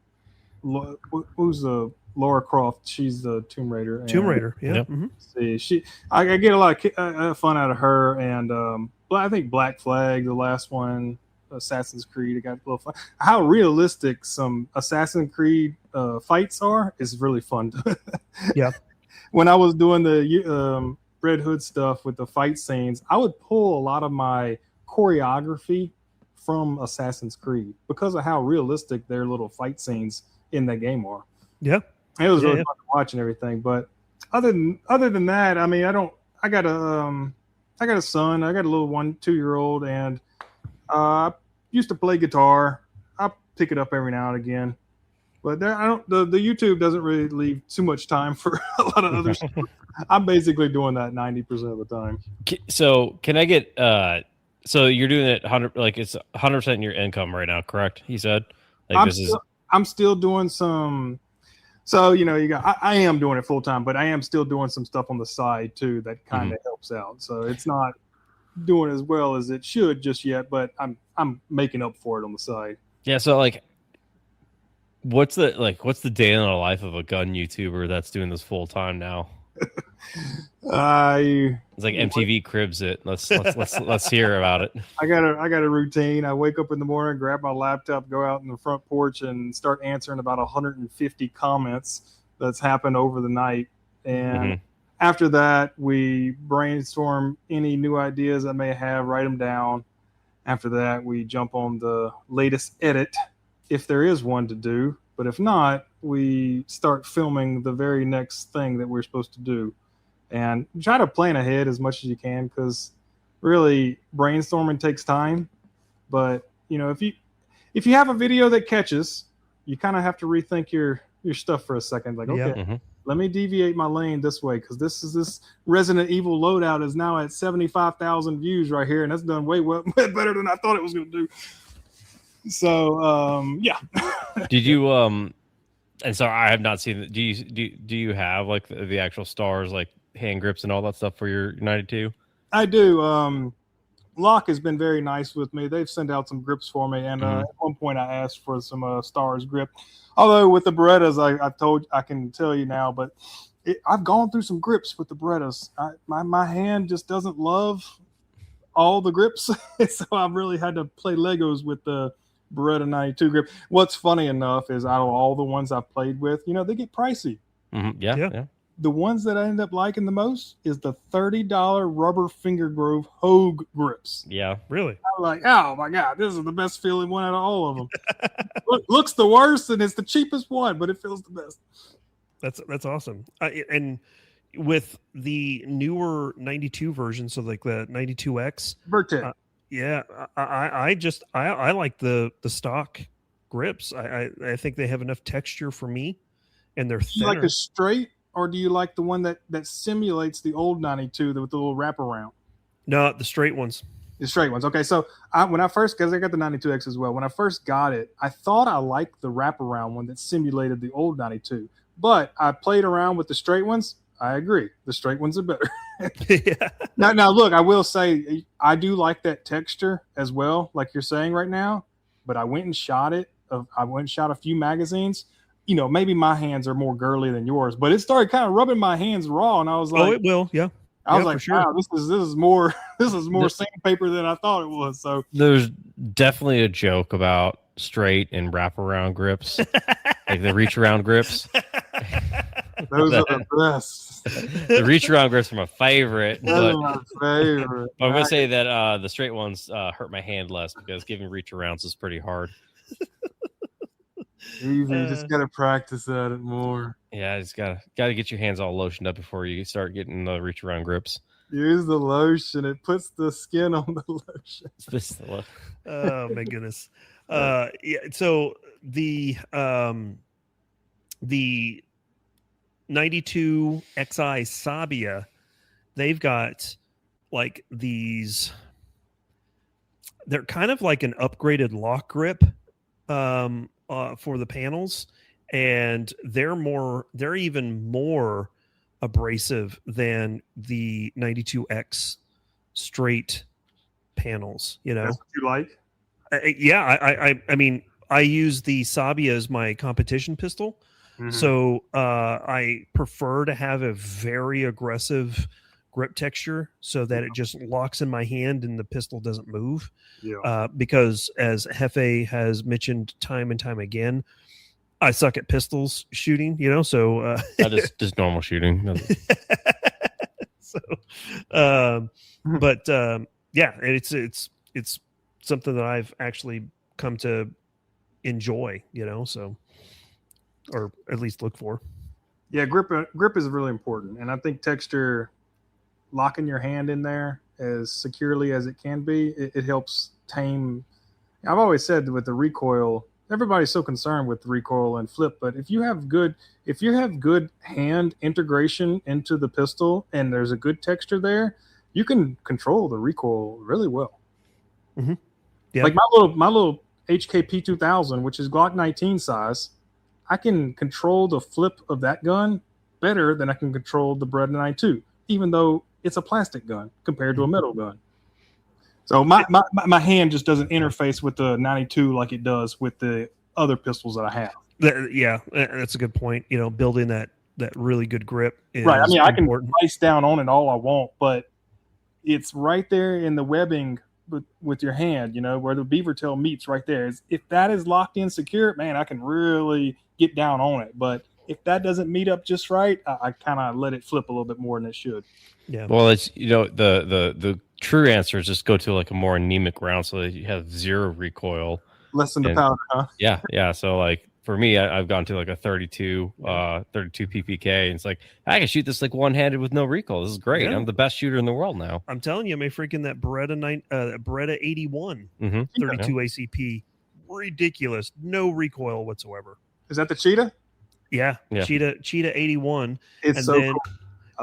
the Lara Croft? She's the Tomb Raider. Tomb Raider, yeah. Yep. Mm-hmm. See, I get a lot of fun out of her, and I think Black Flag, the last one, Assassin's Creed, I got a little fun. How realistic some Assassin's Creed fights are is really fun. Yeah. When I was doing the Red Hood stuff with the fight scenes, I would pull a lot of my choreography from Assassin's Creed because of how realistic their little fight scenes in that game are. Yeah. It was really fun to watch and everything. But other than that, I mean, I got a son, I got a little 1-2-year-old, and I used to play guitar. I pick it up every now and again. But the YouTube doesn't really leave too much time for a lot of other stuff. I'm basically doing that 90% of the time. So can I get so you're doing it 100, like it's 100% your income right now, correct? He said, like I'm still doing some. So I am doing it full time, but I am still doing some stuff on the side too that kind of helps out. So it's not doing as well as it should just yet, but I'm making up for it on the side. Yeah. So like, what's the day in the life of a gun YouTuber that's doing this full time now? It's like MTV Cribs it. Let's hear about it. I got a routine. I wake up in the morning, grab my laptop, go out in the front porch, and start answering about 150 comments that's happened over the night. And after that, we brainstorm any new ideas I may have, write them down. After that, we jump on the latest edit, if there is one to do. But if not, we start filming the very next thing that we're supposed to do. And try to plan ahead as much as you can, because really brainstorming takes time. But if you have a video that catches, you kind of have to rethink your stuff for a second. Like, okay, let me deviate my lane this way, because this Resident Evil loadout is now at 75,000 views right here, and that's done way better than I thought it was going to do. So yeah. Did you and so I have not seen it. Do you have like the actual stars, like hand grips and all that stuff for your 92? I do. Locke has been very nice with me. They've sent out some grips for me, and at one point I asked for some stars grip. Although with the Berettas, I can tell you now, but I've gone through some grips with the Berettas. My hand just doesn't love all the grips, so I've really had to play Legos with the Beretta 92 grip. What's funny enough is, out of all the ones I've played with, they get pricey. Yeah. The ones that I end up liking the most is the $30 rubber finger groove Hogue grips. Yeah, really. I'm like, oh my god, this is the best feeling one out of all of them. Looks the worst, and it's the cheapest one, but it feels the best. That's awesome. And with the newer 92 version, so like the 92X Vertex. Yeah, I like the stock grips. I think they have enough texture for me, and they're thinner. Do you like the straight, or do you like the one that simulates the old 92 with the little wraparound? No, the straight ones. The straight ones. Okay, so when I first, because I got the 92X as well, when I first got it, I thought I liked the wraparound one that simulated the old 92. But I played around with the straight ones. I agree. The straight ones are better. Yeah. Now, look, I will say I do like that texture as well, like you're saying right now. But I went and shot it. I went and shot a few magazines. Maybe my hands are more girly than yours, but it started kind of rubbing my hands raw, and I was like, "Oh, it will, yeah." I was like, wow, this is more sandpaper than I thought it was. So there's definitely a joke about straight and wraparound grips, like the reach around grips. Those are the best. The reach around grips are my favorite. Those are my favorite. I'm gonna say that the straight ones hurt my hand less because giving reach arounds is pretty hard. Easy, just gotta practice at it more. Yeah, just gotta get your hands all lotioned up before you start getting the reach around grips. Use the lotion; it puts the skin on the lotion. Oh my goodness! Yeah. So the 92 XI Sabia, they've got like these. They're kind of like an upgraded lock grip. For the panels, and they're even more abrasive than the 92X straight panels. You know, that's what you like? I mean, I use the Sabia as my competition pistol, so I prefer to have a very aggressive grip texture so that it just locks in my hand and the pistol doesn't move. Because as Jefe has mentioned time and time again, I suck at pistols shooting, you know, so just normal shooting. So yeah, it's something that I've actually come to enjoy, you know, so, or at least look for. Yeah, grip is really important, and I think texture, locking your hand in there as securely as it can be, it helps tame. I've always said with the recoil, everybody's so concerned with recoil and flip, but if you have good hand integration into the pistol and there's a good texture there, you can control the recoil really well. Yeah. Like my little HKP 2000, which is Glock 19 size, I can control the flip of that gun better than I can control the Beretta 92, even though it's a plastic gun compared to a metal gun. So my hand just doesn't interface with the 92 like it does with the other pistols that I have. Yeah, that's a good point. You know, building that really good grip is right. I mean, important. I can slice down on it all I want, but it's right there in the webbing with your hand, you know, where the beaver tail meets right there. If that is locked in secure, man, I can really get down on it. But if that doesn't meet up just right, I kind of let it flip a little bit more than it should. Yeah. Well, it's, you know, the true answer is just go to like a more anemic round so that you have zero recoil. Less than the powder, huh? Yeah, yeah. So like for me, I've gone to like a 32 PPK, and it's like I can shoot this like one-handed with no recoil. This is great. Yeah. I'm the best shooter in the world now. I'm telling you, man, freaking that Beretta 81 32 ACP, ridiculous, no recoil whatsoever. Is that the Cheetah? Yeah. Cheetah 81. It's and so then cool.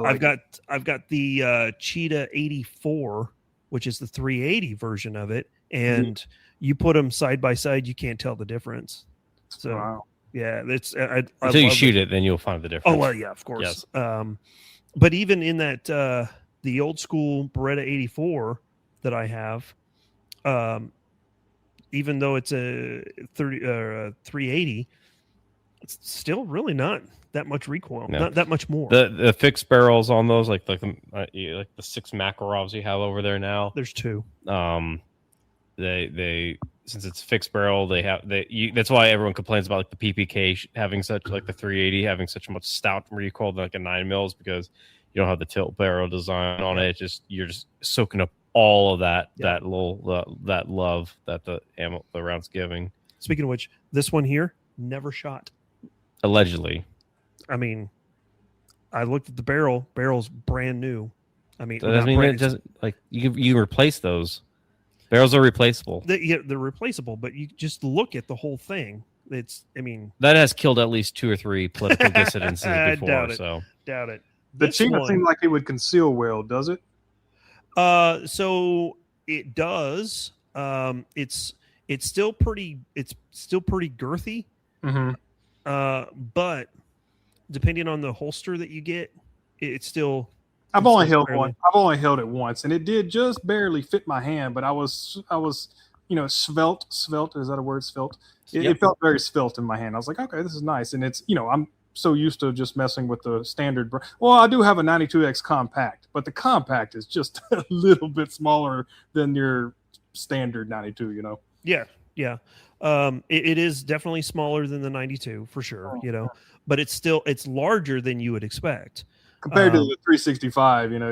I've got the Cheetah 84, which is the 380 version of it, and you put them side by side, you can't tell the difference. So wow. Yeah, it's until you shoot it, then you'll find the difference. Oh well, yeah, of course. Yes. But even in that the old school Beretta 84 that I have, even though it's a 380, it's still really not that much recoil, not that much more. The fixed barrels on those, like the 6 Makarovs you have over there now. There's 2. They since it's fixed barrel, that's why everyone complains about like the PPK having such, like the 380 having such much stout recoil than like a 9mm, because you don't have the tilt barrel design on it. You're just soaking up all of that that love that the round's giving. Speaking of which, this one here never shot. Allegedly. I mean, I looked at the barrel's brand new. I mean, it doesn't, like, you replace those. Barrels are replaceable. They're replaceable, but you just look at the whole thing. That has killed at least 2 or 3 political dissidents before. Doubt it. The Cheetah seemed like it would conceal well, does it? So it does. It's still pretty girthy. But depending on the holster that you get, it's still. I've only held it once, and it did just barely fit my hand. But I was, svelte. Is that a word? Svelte. It felt very svelte in my hand. I was like, okay, this is nice, and it's, I'm so used to just messing with the standard. Well, I do have a 92X compact, but the compact is just a little bit smaller than your standard 92. You know. Yeah. It is definitely smaller than the 92 for sure. You know, but it's larger than you would expect. Compared to the 365, you know.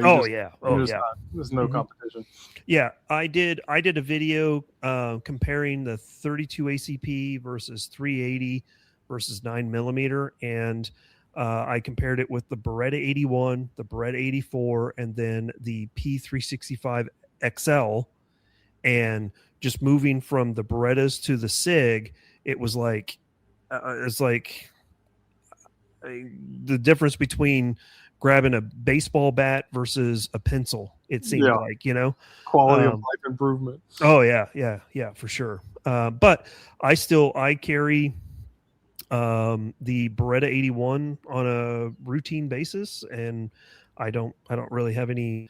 There's no competition. Yeah, I did a video comparing the 32 ACP versus 380 versus 9mm, and I compared it with the Beretta 81, the Beretta 84, and then the P365 XL. And just moving from the Berettas to the SIG, it was like the difference between grabbing a baseball bat versus a pencil. It seemed like, you know, quality of life improvement. Oh yeah, for sure. But I carry the Beretta 81 on a routine basis, and I don't really have any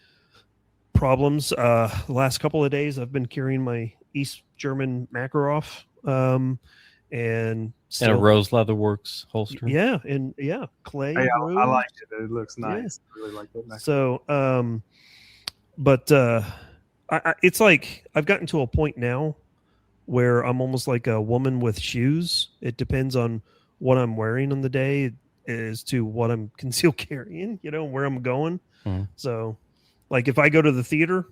problems. The last couple of days I've been carrying my East German Makarov, and a Rose Leatherworks holster. Yeah, and clay. Hey, I like it. It looks nice. Yeah. I really like that. So, but it's like I've gotten to a point now where I'm almost like a woman with shoes. It depends on what I'm wearing on the day as to what I'm concealed carrying, you know, where I'm going. So, like if I go to the theater,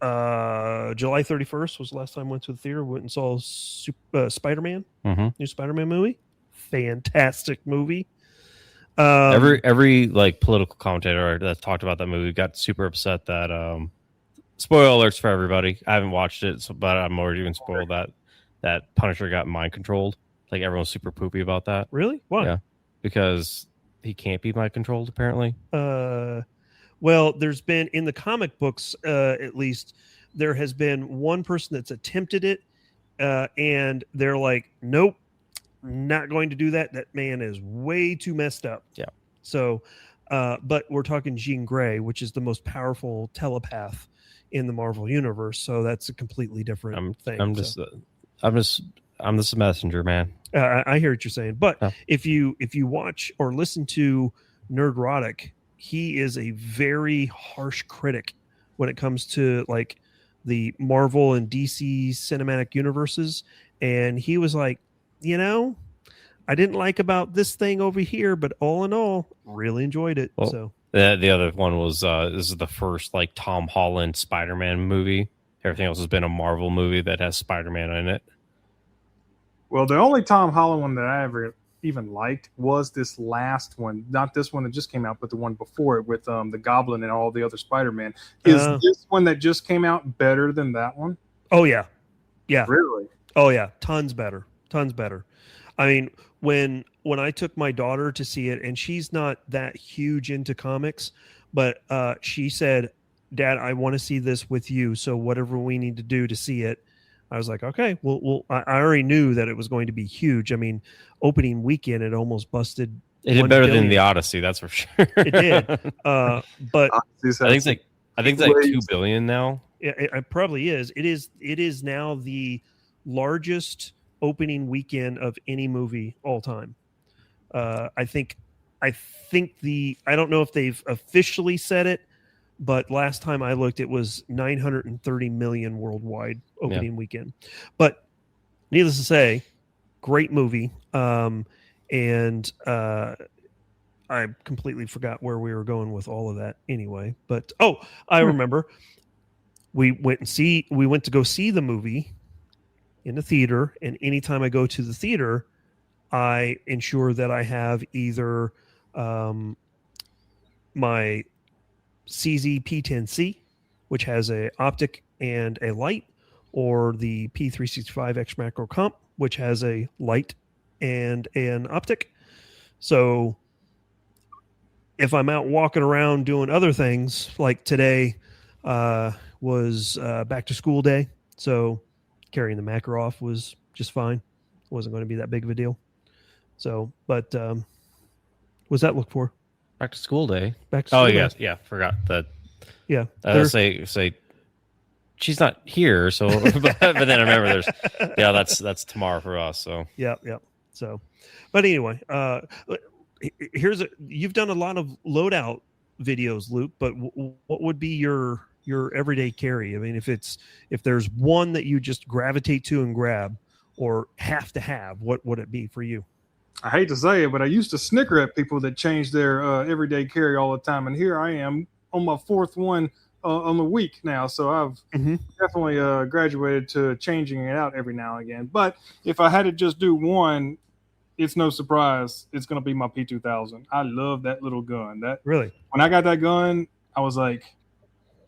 July 31st was the last time I went to the theater. Went and saw Spider-Man, new Spider-Man movie. Fantastic movie. Every like political commentator that talked about that movie got super upset that spoiler alerts for everybody. I haven't watched it, but I'm already even spoiled that Punisher got mind controlled. Like everyone's super poopy about that. Really? Why? Yeah, because he can't be mind controlled apparently. Well, there's been in the comic books, at least, there has been one person that's attempted it, and they're like, nope, not going to do that. That man is way too messed up. Yeah. So, but we're talking Jean Grey, which is the most powerful telepath in the Marvel universe. So that's a completely different thing. I'm just a messenger, man. I hear what you're saying, but if you watch or listen to Nerdrotic, he is a very harsh critic when it comes to like the Marvel and DC cinematic universes. And he was like, you know, I didn't like about this thing over here, but all in all, really enjoyed it. Well, so the other one was this is the first like Tom Holland Spider-Man movie. Everything else has been a Marvel movie that has Spider-Man in it. Well, the only Tom Holland one that I ever even liked was this last one, not this one that just came out, but the one before it with the Goblin and all the other Spider-Man. Is this one that just came out better than that one? Oh yeah, really? Oh yeah, tons better. I mean, when I took my daughter to see it, and she's not that huge into comics, but she said, "Dad, I want to see this with you. So whatever we need to do to see it." I was like, okay, well, I already knew that it was going to be huge. I mean, opening weekend, it almost busted. It did better than the Odyssey, that's for sure. It did, but I think it's like 2 billion now. It probably is. It is now the largest opening weekend of any movie all time. I think I don't know if they've officially said it, but last time I looked, it was 930 million worldwide opening weekend. But needless to say, great movie. And I completely forgot where we were going with all of that anyway. But I remember we went to go see the movie in the theater. And anytime I go to the theater, I ensure that I have either my CZ P10C, which has a optic and a light, or the P365 X Macro Comp, which has a light and an optic. So if I'm out walking around doing other things, like today was back to school day, so carrying the Makarov was just fine. It wasn't going to be that big of a deal. So, but what's that look for? Back to school day. Yeah, forgot that. Yeah, say she's not here, so but then I remember that's tomorrow for us. So yeah. So, but anyway, you've done a lot of loadout videos, Luke, but what would be your everyday carry? I mean, if there's one that you just gravitate to and grab or have to have, what would it be for you? I hate to say it, but I used to snicker at people that change their everyday carry all the time, and here I am on my fourth one on the week now. So I've definitely graduated to changing it out every now and again. But if I had to just do one, it's no surprise it's going to be my P2000. I love that little gun. That really, when I got that gun, I was like,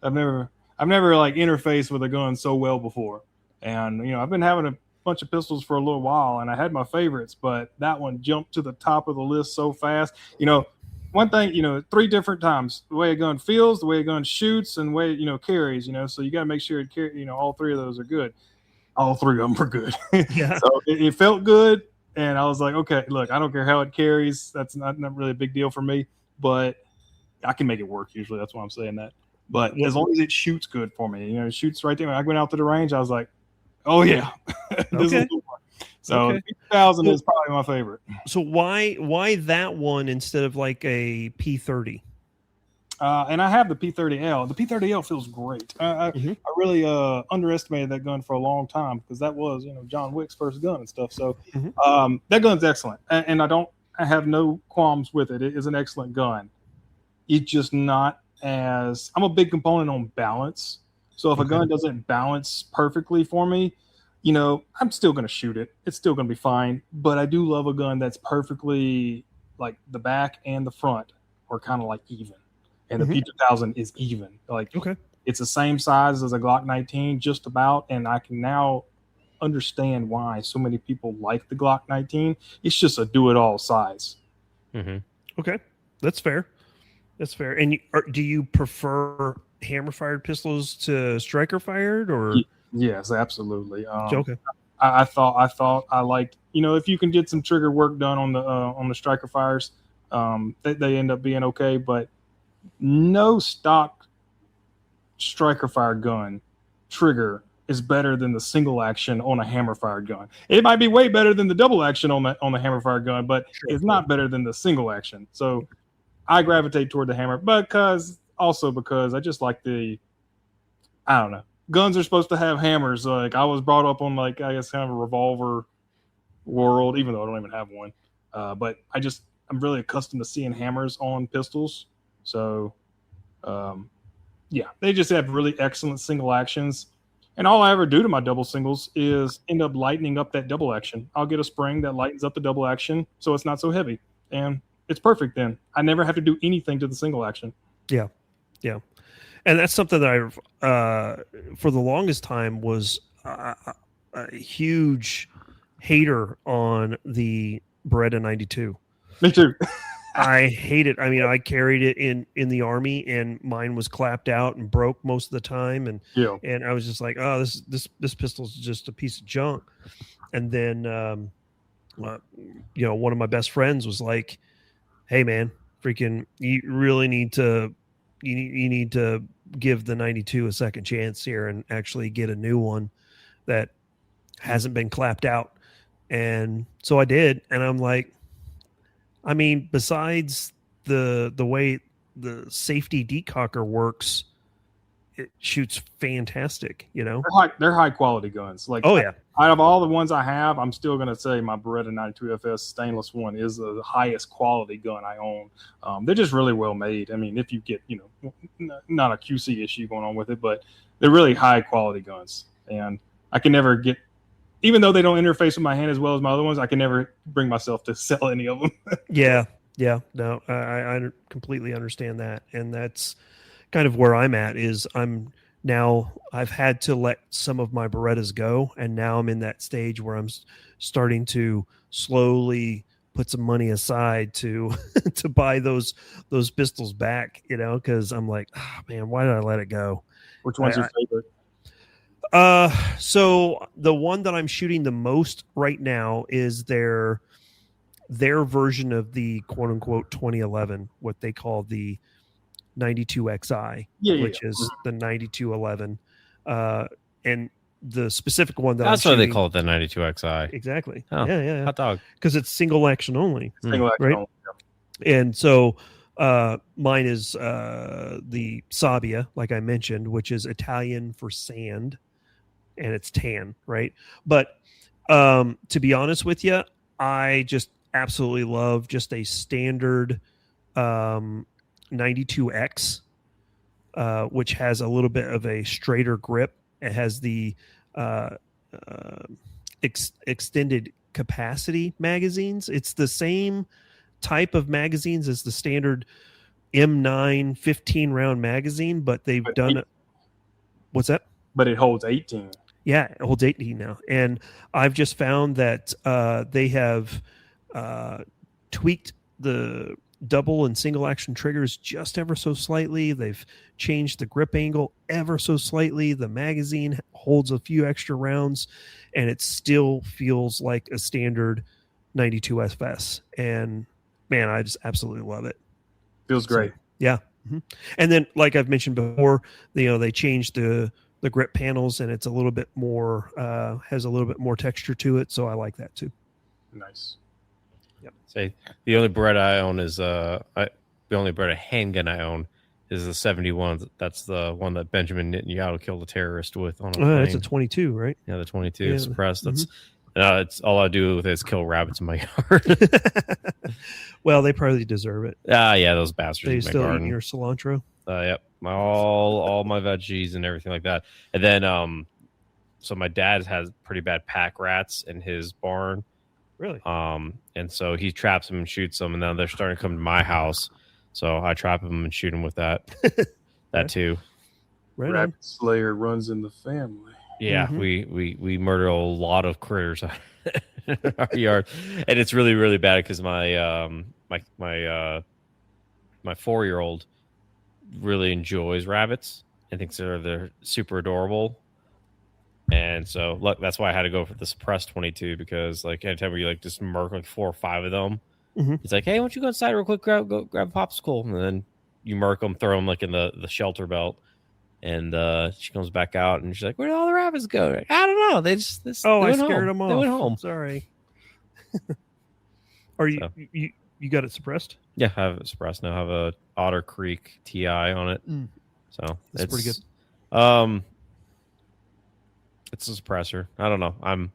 I've never like interfaced with a gun so well before. And I've been having a bunch of pistols for a little while, and I had my favorites, but that one jumped to the top of the list so fast. One thing, 3 different times: the way a gun feels, the way a gun shoots, and the way it carries. So you got to make sure all 3 of those are good. All 3 of them were good. Yeah. So it felt good, and I was like, okay, look, I don't care how it carries. That's not really a big deal for me, but I can make it work. Usually, that's why I'm saying that. But as long as it shoots good for me, it shoots right there. When I went out to the range, I was like, oh yeah, this is the one. So 2000 is probably my favorite. So why that one instead of like a P30? And I have the P30L. The P30L feels great. I really underestimated that gun for a long time because that was John Wick's first gun and stuff. So that gun's excellent, and I have no qualms with it. It is an excellent gun. It's just not as I'm a big component on balance. So if a gun doesn't balance perfectly for me, I'm still going to shoot it. It's still going to be fine. But I do love a gun that's perfectly like the back and the front are kind of like even. And the P2000 is even. Like it's the same size as a Glock 19, just about. And I can now understand why so many people like the Glock 19. It's just a do-it-all size. Okay, that's fair. That's fair. And do you prefer hammer-fired pistols to striker-fired, or? Yes, absolutely. Okay. I thought I liked, if you can get some trigger work done on the striker fires, they end up being okay. But no stock striker fire gun trigger is better than the single action on a hammer fired gun. It might be way better than the double action on the hammer fired gun, but it's not better than the single action. So I gravitate toward the hammer, because I just like I don't know. Guns are supposed to have hammers. Like I was brought up on I guess kind of a revolver world, even though I don't even have one. But I'm really accustomed to seeing hammers on pistols. So they just have really excellent single actions. And all I ever do to my double singles is end up lightening up that double action. I'll get a spring that lightens up the double action so it's not so heavy. And it's perfect then. I never have to do anything to the single action. Yeah. Yeah. And that's something that for the longest time was a huge hater on the Beretta 92. Me too. I hate it. I mean, I carried it in the Army, and mine was clapped out and broke most of the time. And I was just like, oh, this pistol's just a piece of junk. And then, one of my best friends was like, hey man, freaking, you really need to, you need to give the 92 a second chance here and actually get a new one that hasn't been clapped out. And so I did. And I'm like, I mean, besides the way the safety decocker works, it shoots fantastic, They're high quality guns. Like, oh yeah. Out of all the ones I have, I'm still going to say my Beretta 92 FS stainless one is the highest quality gun I own. They're just really well made. I mean, if you get, not a QC issue going on with it, but they're really high quality guns. And I can never get, even though they don't interface with my hand as well as my other ones, I can never bring myself to sell any of them. Yeah. No, I completely understand that. And that's kind of where I'm at is I've had to let some of my Berettas go. And now I'm in that stage where I'm starting to slowly put some money aside to buy those pistols back, cause I'm like, oh, man, why did I let it go? Which one's your favorite? So the one that I'm shooting the most right now is their version of the quote unquote 2011, what they call the 92XI, which is the 9211. And the specific one that's why they call it the 92XI. Exactly. Oh, yeah. Hot dog. Because it's single action only. Single action right? only. And so Mine is the Sabbia, like I mentioned, which is Italian for sand, and it's tan, right? But to be honest with you, I just absolutely love just a standard 92X, which has a little bit of a straighter grip. It has the extended capacity magazines. It's the same type of magazines as the standard M9 15 round magazine, but they've done it. What's that? But it holds 18. Yeah, it holds 18 now. And I've just found that they have tweaked the double and single action triggers just ever so slightly. They've changed the grip angle ever so slightly. The magazine holds a few extra rounds, and it still feels like a standard 92 FS. And man, I just absolutely love it. Feels great. So, yeah. Mm-hmm. And then, like I've mentioned before, they changed the grip panels, and it's a little bit more has a little bit more texture to it. So I like that too. Nice. Yep. Say the only Beretta I own is the only Beretta handgun I own is the 71. That's the one that Benjamin Netanyahu killed a terrorist with on a plane. It's a 22, right? Yeah, the 22 suppressed. That's it's all I do with is kill rabbits in my yard. Well, they probably deserve it. Yeah, those bastards. They still eating your cilantro? Yep, all my veggies and everything like that. And then, so my dad has pretty bad pack rats in his barn. Really? And so he traps them and shoots them, and now they're starting to come to my house. So I trap them and shoot them with that. That too. Right. Rabbit Slayer runs in the family. Yeah, we murder a lot of critters in our yard, and it's really, really bad because my 4-year-old really enjoys rabbits and thinks they're super adorable. And so, look, that's why I had to go for the suppressed 22, because like anytime we like just murk like 4 or 5 of them, it's like, hey, why don't you go inside real quick, grab a popsicle, and then you murk them, throw them like in the shelter belt. And she comes back out, and she's like, "Where did all the rabbits go?" Like, I don't know. They just I scared them off. They went home. Sorry. Are you you got it suppressed? Yeah, I have it suppressed now. I have a Otter Creek TI on it, so it's pretty good. It's a suppressor. I don't know. I'm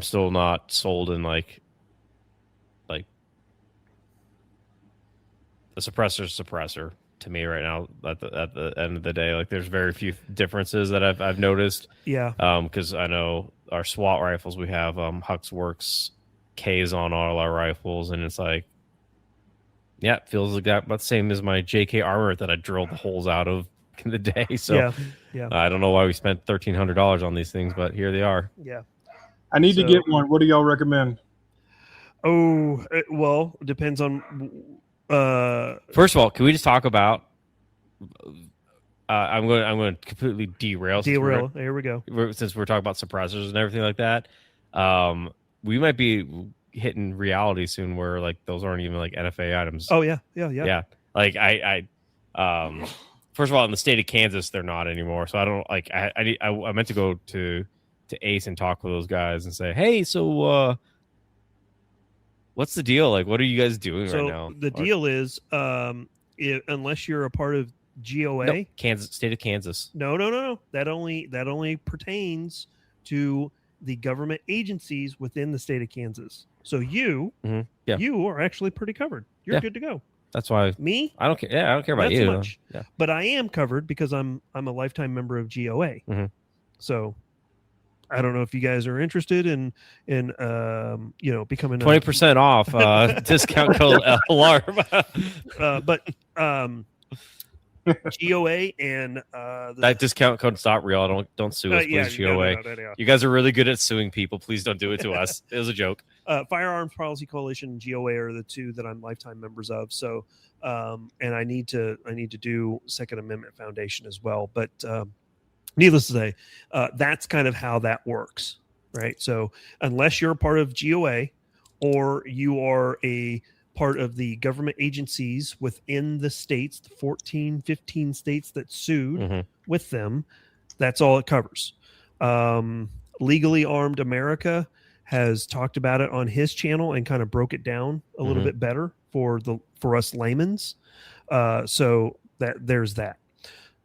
still not sold in like the suppressor to me right now at the end of the day. Like, there's very few differences that I've noticed. Yeah. Because I know our SWAT rifles, we have Hux Works K's on all our rifles, and it's like, yeah, it feels like that about the same as my JK armor that I drilled the holes out of in the day. So yeah. I don't know why we spent $1,300 on these things, but here they are. Yeah. I need to get one. What do y'all recommend? Oh, well, it depends on. First of all, can we just talk about? I'm going to completely derail. Here we go. Since we're talking about suppressors and everything like that, we might be hitting reality soon, where like those aren't even like NFA items. Oh yeah. Like I first of all, in the state of Kansas, they're not anymore. So I don't like. I meant to go to Ace and talk with those guys and say, hey, so. What's the deal? Like, what are you guys doing right now? The deal is, unless you're a part of GOA, state of Kansas. No. That only pertains to the government agencies within the state of Kansas. So you are actually pretty covered. You're good to go. That's why me. I don't care. Yeah, I don't care about you. Much. Yeah. But I am covered because I'm a lifetime member of GOA. So. I don't know if you guys are interested in becoming 20% off discount code LARP. But GOA and that discount code's not real. Don't sue us, please. GOA. No. You guys are really good at suing people. Please don't do it to us. It was a joke. Firearms Policy Coalition and GOA are the two that I'm lifetime members of. So, and I need to do Second Amendment Foundation as well, but. Needless to say, that's kind of how that works, right? So unless you're a part of GOA or you are a part of the government agencies within the states, the 14, 15 states that sued with them, that's all it covers. Legally Armed America has talked about it on his channel and kind of broke it down a little bit better for us laymen's. So there's that.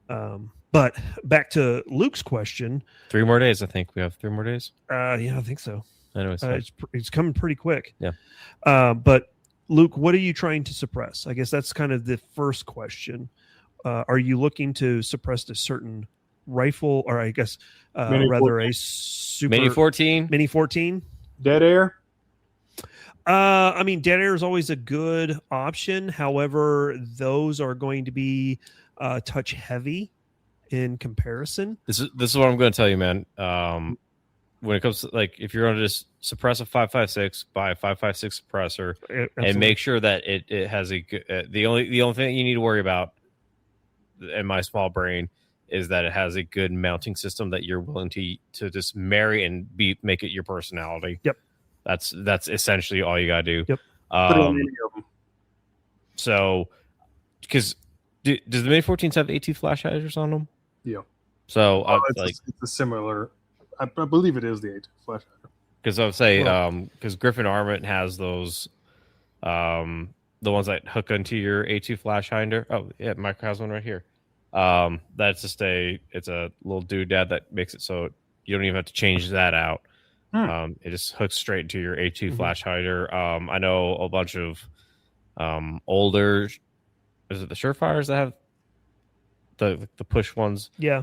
But back to Luke's question. 3 more days, I think. We have 3 more days. Yeah, I think so. Anyways, it's coming pretty quick. Yeah. But Luke, what are you trying to suppress? I guess that's kind of the first question. Are you looking to suppress a certain rifle, or I guess rather a super Mini 14? Mini 14? Dead air? I mean, dead air is always a good option. However, those are going to be touch heavy in comparison. This is what I'm going to tell you, man. When it comes to, like, if you're going to just suppress a 5.56, buy a 5.56 suppressor. Absolutely. And make sure that it has a good. The only thing you need to worry about, in my small brain, is that it has a good mounting system that you're willing to just marry and make it your personality. Yep. That's essentially all you gotta do. Yep. So, because does the Mini 14s have 18 flash hiders on them? Yeah. So it's a similar. I believe it is the 18 flash hider. Because I would say, because Griffin Armament has those, the ones that hook into your A2 flash hider. Oh yeah, Mike has one right here. That's just it's a little doodad that makes it so you don't even have to change that out. It just hooks straight into your A2 flash hider. I know a bunch of older, is it the Surefires that have the push ones? Yeah,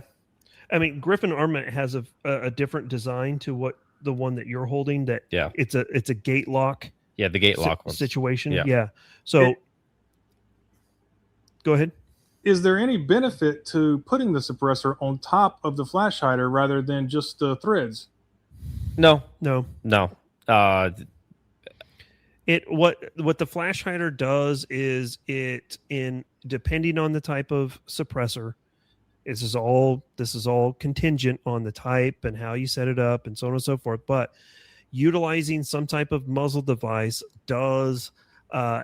I mean Griffin Armament has a different design to what the one that you're holding. That it's a gate lock. Yeah, the gate lock situation. Yeah. Yeah. So go ahead. Is there any benefit to putting the suppressor on top of the flash hider rather than just the threads? No. What the flash hider does is depending on the type of suppressor, this is all contingent on the type and how you set it up and so on and so forth. But utilizing some type of muzzle device does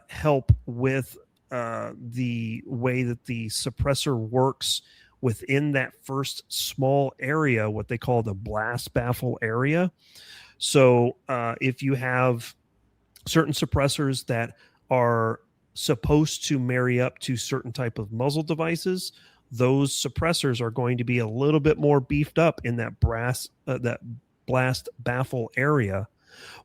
help with the way that the suppressor works within that first small area, what they call the blast baffle area. So if you have certain suppressors that are supposed to marry up to certain type of muzzle devices, those suppressors are going to be a little bit more beefed up in that that blast baffle area.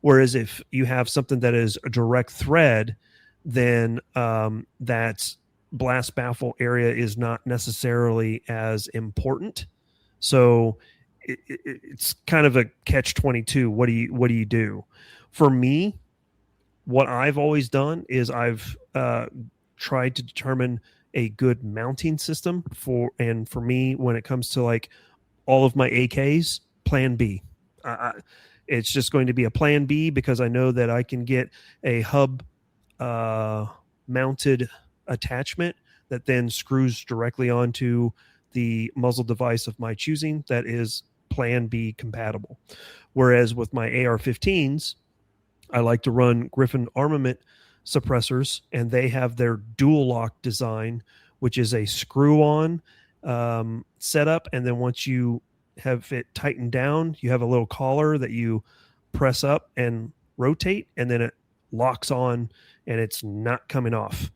Whereas if you have something that is a direct thread, then that blast baffle area is not necessarily as important. So it's kind of a catch-22. What do you do? For me, what I've always done is I've tried to determine a good mounting system for me when it comes to like all of my AKs, plan B. It's just going to be a plan B because I know that I can get a hub mounted attachment that then screws directly onto the muzzle device of my choosing that is plan B compatible. Whereas with my AR-15s, I like to run Griffin Armament suppressors, and they have their dual lock design, which is a screw-on setup, and then once you have it tightened down, you have a little collar that you press up and rotate, and then it locks on, and it's not coming off.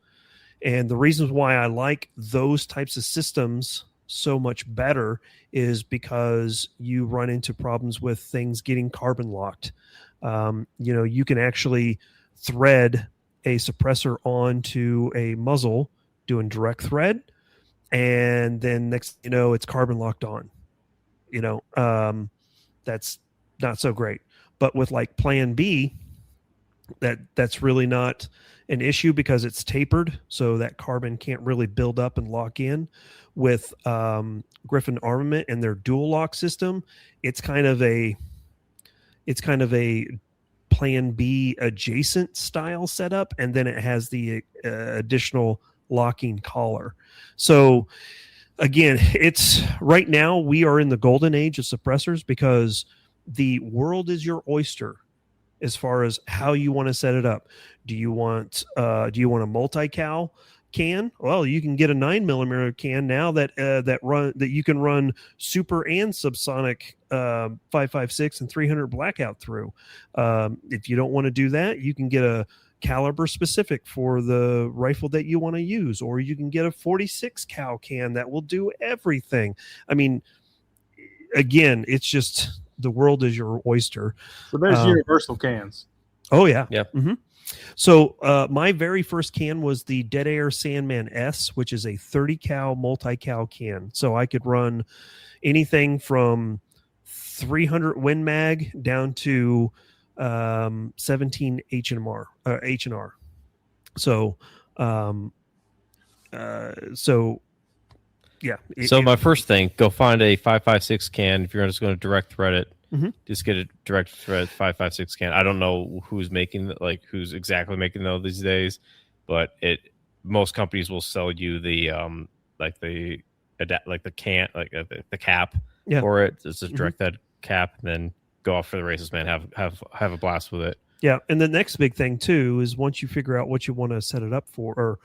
And the reasons why I like those types of systems so much better is because you run into problems with things getting carbon locked. You can actually thread a suppressor onto a muzzle doing direct thread, and then next it's carbon locked on. That's not so great. But with like plan B, that's really not an issue because it's tapered, so that carbon can't really build up and lock in. With Griffin Armament and their dual lock system, it's kind of a plan B adjacent style setup, and then it has the additional locking collar. So again, it's right now we are in the golden age of suppressors because the world is your oyster as far as how you want to set it up. Do you want a multi-cal can. Well, you can get a 9mm can now that you can run super and subsonic 5.56 and 300 blackout through. If you don't want to do that, you can get a caliber specific for the rifle that you want to use, or you can get a 46 cal can that will do everything. I mean, again, it's just the world is your oyster. So there's universal cans. Oh yeah. Yep. Mm-hmm. So my very first can was the Dead Air Sandman S, which is a 30 cal multi-cal can. So I could run anything from 300 Win Mag down to 17 H&R. So yeah. So my first thing, go find a 5.56 can. If you're just going to direct thread it, just get a direct thread 5.56 can. I don't know who's exactly making those these days, but most companies will sell you the can, the cap for it. It's a direct thread cap, and then go off for the races, man. Have a blast with it. Yeah, and the next big thing too is once you figure out what you want to set it up for, or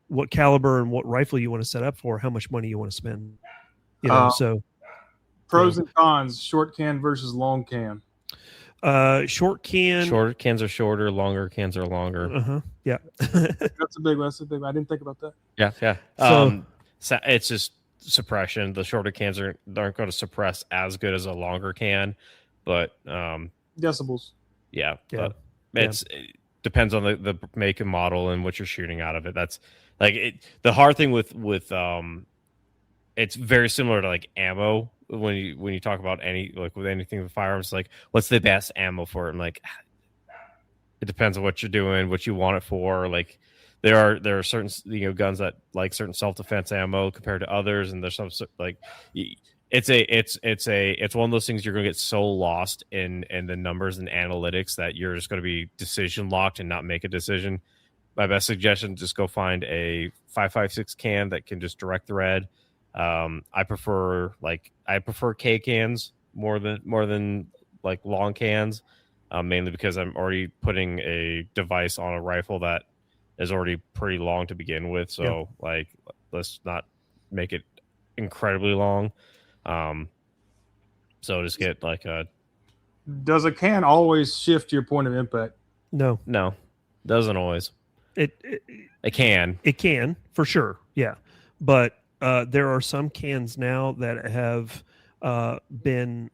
what caliber and what rifle you want to set up for, how much money you want to spend. So pros and cons: short can versus long can. Shorter cans are shorter, longer cans are longer. Yeah. That's a big one. I didn't think about that. Yeah. So it's just suppression. The shorter cans aren't going to suppress as good as a longer can, but decibels. Yeah. But it depends on the make and model and what you're shooting out of it. That's the hard thing with it's very similar to like ammo when you talk about with anything with firearms, like what's the best ammo for it? And like it depends on what you're doing, what you want it for. Like there are certain guns that like certain self-defense ammo compared to others, and there's some like it's one of those things you're going to get so lost in the numbers and analytics that you're just going to be decision locked and not make a decision. My best suggestion, just go find a 5.56 can that can just direct thread. I prefer K cans more than like long cans, mainly because I'm already putting a device on a rifle that is already pretty long to begin with. So let's not make it incredibly long. So just get like a. Does a can always shift your point of impact? No, doesn't always. It can for sure. Yeah, but there are some cans now that have been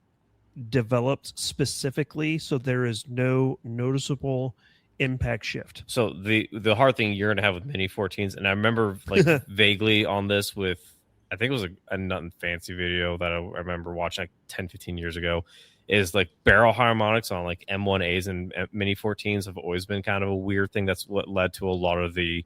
developed specifically so there is no noticeable impact shift. So the hard thing you're going to have with Mini 14s, and I remember like vaguely on this with, I think it was a nothing fancy video that I remember watching like 10, 15 years ago, is like barrel harmonics on like M1As and Mini 14s have always been kind of a weird thing. That's what led to a lot of the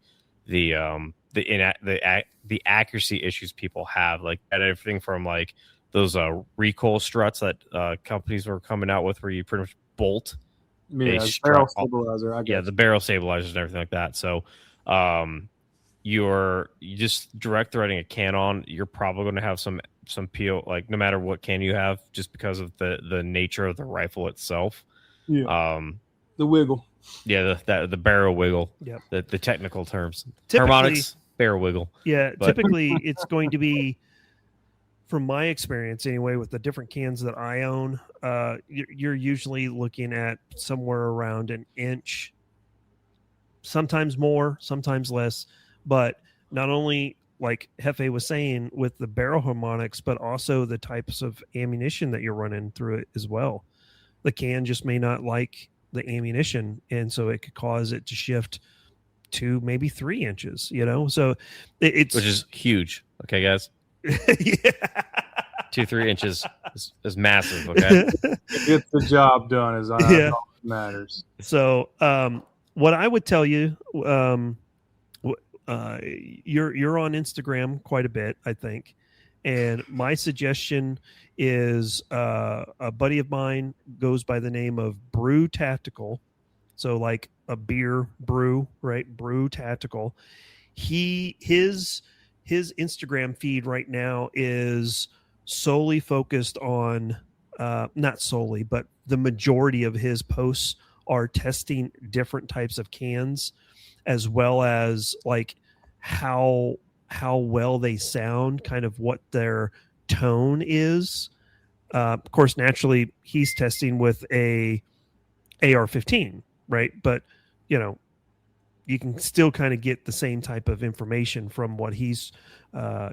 accuracy issues people have, like at everything from like those recoil struts that companies were coming out with where you pretty much bolt barrel stabilizer. The barrel stabilizers and everything like that. So you just direct threading a can on, you're probably going to have some peel, like no matter what can you have, just because of the nature of the rifle itself. The wiggle. Yeah, the barrel wiggle. Yep. The technical terms. Typically, harmonics, barrel wiggle. Yeah, typically it's going to be, from my experience anyway, with the different cans that I own, you're usually looking at somewhere around an inch, sometimes more, sometimes less. But not only, like Jefe was saying, with the barrel harmonics, but also the types of ammunition that you're running through it as well. The can just may not like the ammunition, and so it could cause it to shift 2, maybe 3 inches, so it's, which is huge. Okay, guys. Yeah. 2-3 inches is massive. Okay. Get the job done is all that matters. So what I would tell you, you're on Instagram quite a bit, I think, and my suggestion is a buddy of mine goes by the name of Brew Tactical, so like a beer brew, right? Brew Tactical. His Instagram feed right now is solely focused on not solely, but the majority of his posts are testing different types of cans, as well as like how well they sound, kind of what their tone is. Of course, naturally, he's testing with a AR-15, right? But you can still kind of get the same type of information from what he's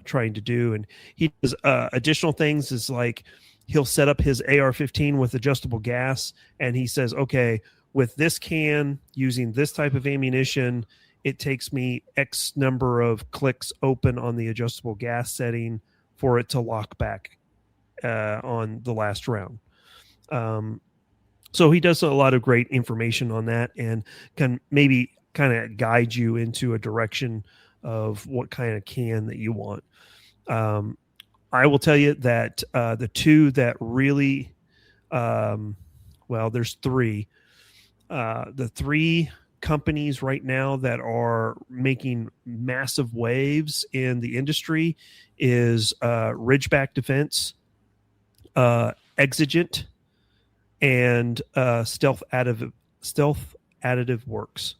trying to do. And he does additional things, is like he'll set up his AR-15 with adjustable gas, and he says, okay, with this can, using this type of ammunition, it takes me X number of clicks open on the adjustable gas setting for it to lock back on the last round. So he does a lot of great information on that, and can maybe kind of guide you into a direction of what kind of can that you want. I will tell you that the two that really, there's three. The three companies right now that are making massive waves in the industry is Ridgeback Defense, Exigent, and Stealth Additive Works.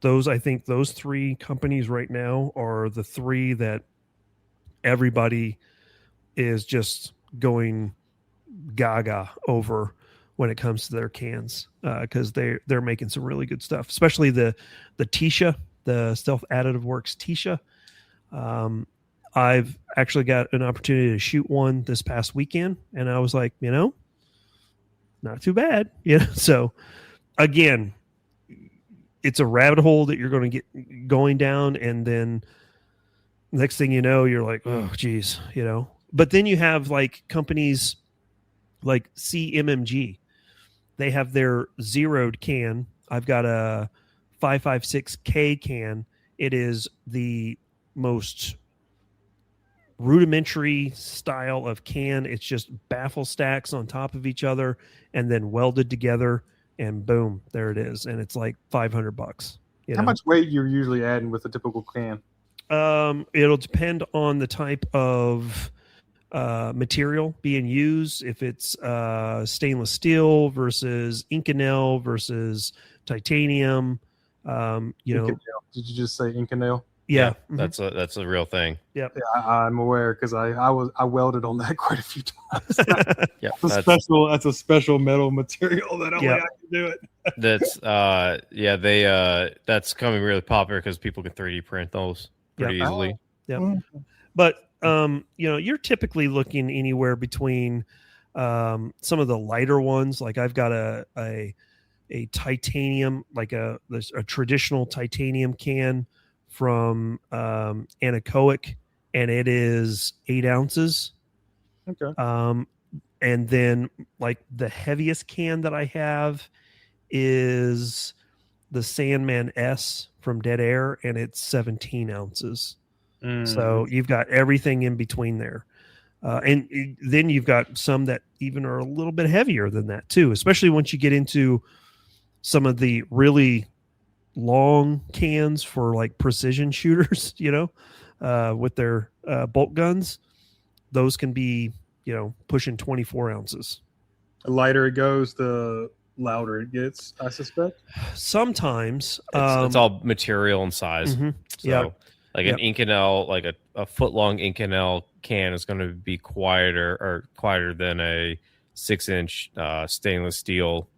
I think those three companies right now are the three that everybody is just going gaga over when it comes to their cans, because they're making some really good stuff, especially the Tisha, the Stealth Additive Works Tisha. I've actually got an opportunity to shoot one this past weekend, and I was like, not too bad. So again, it's a rabbit hole that you're going to get going down, and then next thing you know, you're like, oh geez, but then you have like companies like CMMG. They have their zeroed can. I've got a 556K can. It is the most rudimentary style of can. It's just baffle stacks on top of each other and then welded together, and boom, there it is. And it's like $500. How much weight you're usually adding with a typical can? It'll depend on the type of material being used. If it's stainless steel versus Inconel versus titanium, Inconel. Did you just say Inconel? Yeah, that's a real thing. Yep. Yeah, I'm aware, because I welded on that quite a few times. Yeah, that's a special metal material that only I can do it. That's coming really popular because people can 3D print those pretty easily. Yeah. But you're typically looking anywhere between some of the lighter ones. Like I've got a titanium, like a traditional titanium can from Anechoic, and it is 8 ounces. Okay. And then like the heaviest can that I have is the Sandman S from Dead Air, and it's 17 ounces. So you've got everything in between there. And then you've got some that even are a little bit heavier than that too, especially once you get into some of the really long cans for like precision shooters, with their bolt guns. Those can be, pushing 24 ounces. The lighter it goes, the louder it gets, I suspect. Sometimes. It's all material and size. Mm-hmm. So an Inconel, like a foot-long Inconel can is going to be quieter than a 6-inch stainless steel.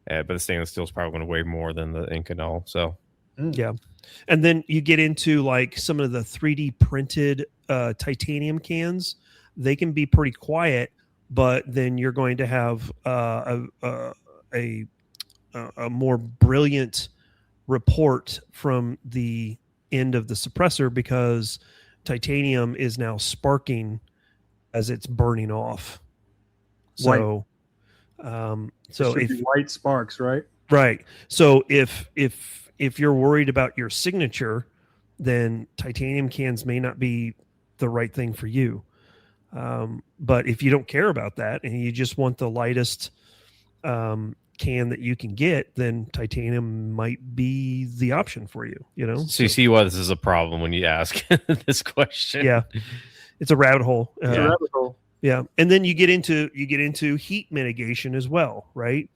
But the stainless steel is probably going to weigh more than the Inconel. So, yeah. And then you get into like some of the 3D printed titanium cans. They can be pretty quiet, but then you're going to have a more brilliant report from the end of the suppressor, because titanium is now sparking as it's burning off. So, so if white sparks, right? Right. So if you're worried about your signature, then titanium cans may not be the right thing for you. But if you don't care about that and you just want the lightest can that you can get, then titanium might be the option for you. So you see why this is a problem when you ask this question. Yeah, it's a rabbit hole. It's a rabbit hole. Yeah, and then you get into heat mitigation as well, right?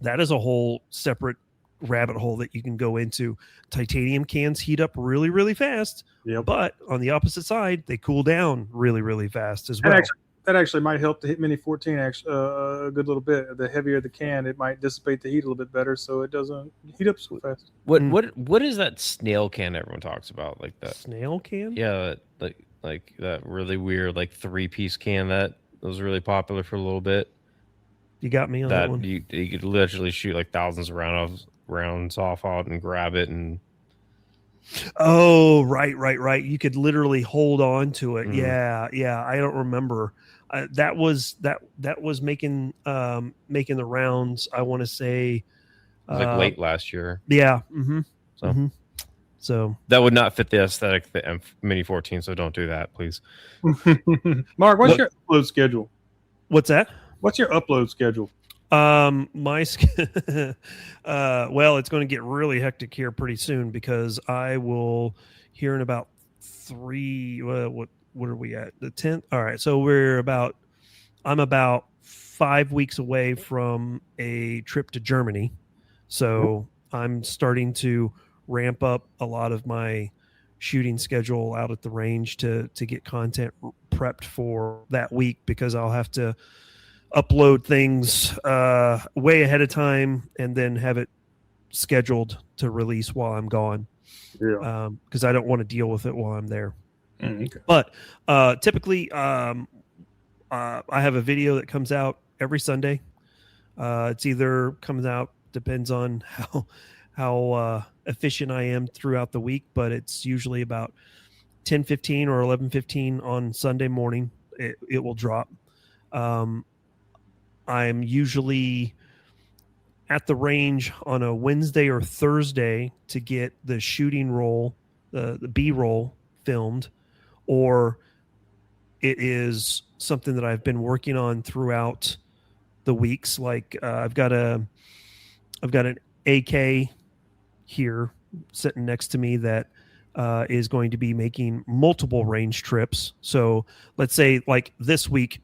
That is a whole separate rabbit hole that you can go into. Titanium cans heat up really, really fast, but on the opposite side, they cool down really, really fast as well. That actually might help the Mini 14 a good little bit. The heavier the can, it might dissipate the heat a little bit better, so it doesn't heat up so fast. What is that snail can everyone talks about? Like that snail can? Yeah, like that really weird 3-piece can that was really popular for a little bit. You got me on that one. You could literally shoot thousands of rounds off out and grab it and. Oh, right. You could literally hold on to it. Mm. Yeah. I don't remember. That was making the rounds. I want to say late last year. Yeah. Mm-hmm. So that would not fit the aesthetic of the Mini 14. So don't do that, please. Mark, what's your upload schedule? What's that? What's your upload schedule? Well, it's going to get really hectic here pretty soon because I will hear in about 3. What are we at? The 10th. All right. So I'm about 5 weeks away from a trip to Germany. So I'm starting to ramp up a lot of my shooting schedule out at the range to get content prepped for that week, because I'll have to upload things way ahead of time and then have it scheduled to release while I'm gone. Yeah. Because I don't want to deal with it while I'm there. Okay. But typically, I have a video that comes out every Sunday. It's either comes out, depends on how efficient I am throughout the week, but it's usually about 10:15 or 11:15 on Sunday morning. It will drop. I'm usually at the range on a Wednesday or Thursday to get the shooting roll, the B-roll filmed, or it is something that I've been working on throughout the weeks. Like I've got an AK here sitting next to me that is going to be making multiple range trips. So let's say like this week,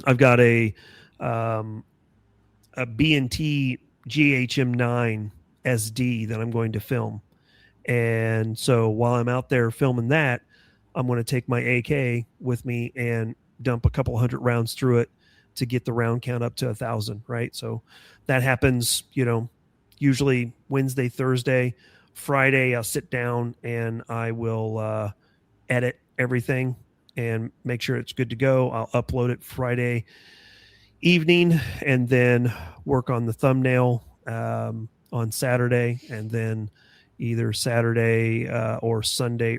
I've got a B&T GHM9 SD that I'm going to film. And so while I'm out there filming that, I'm going to take my AK with me and dump a couple hundred rounds through it to get the round count up to 1,000, right? So that happens, usually Wednesday, Thursday. Friday, I'll sit down and I will edit everything and make sure it's good to go. I'll upload it Friday evening and then work on the thumbnail on Saturday, and then either Saturday or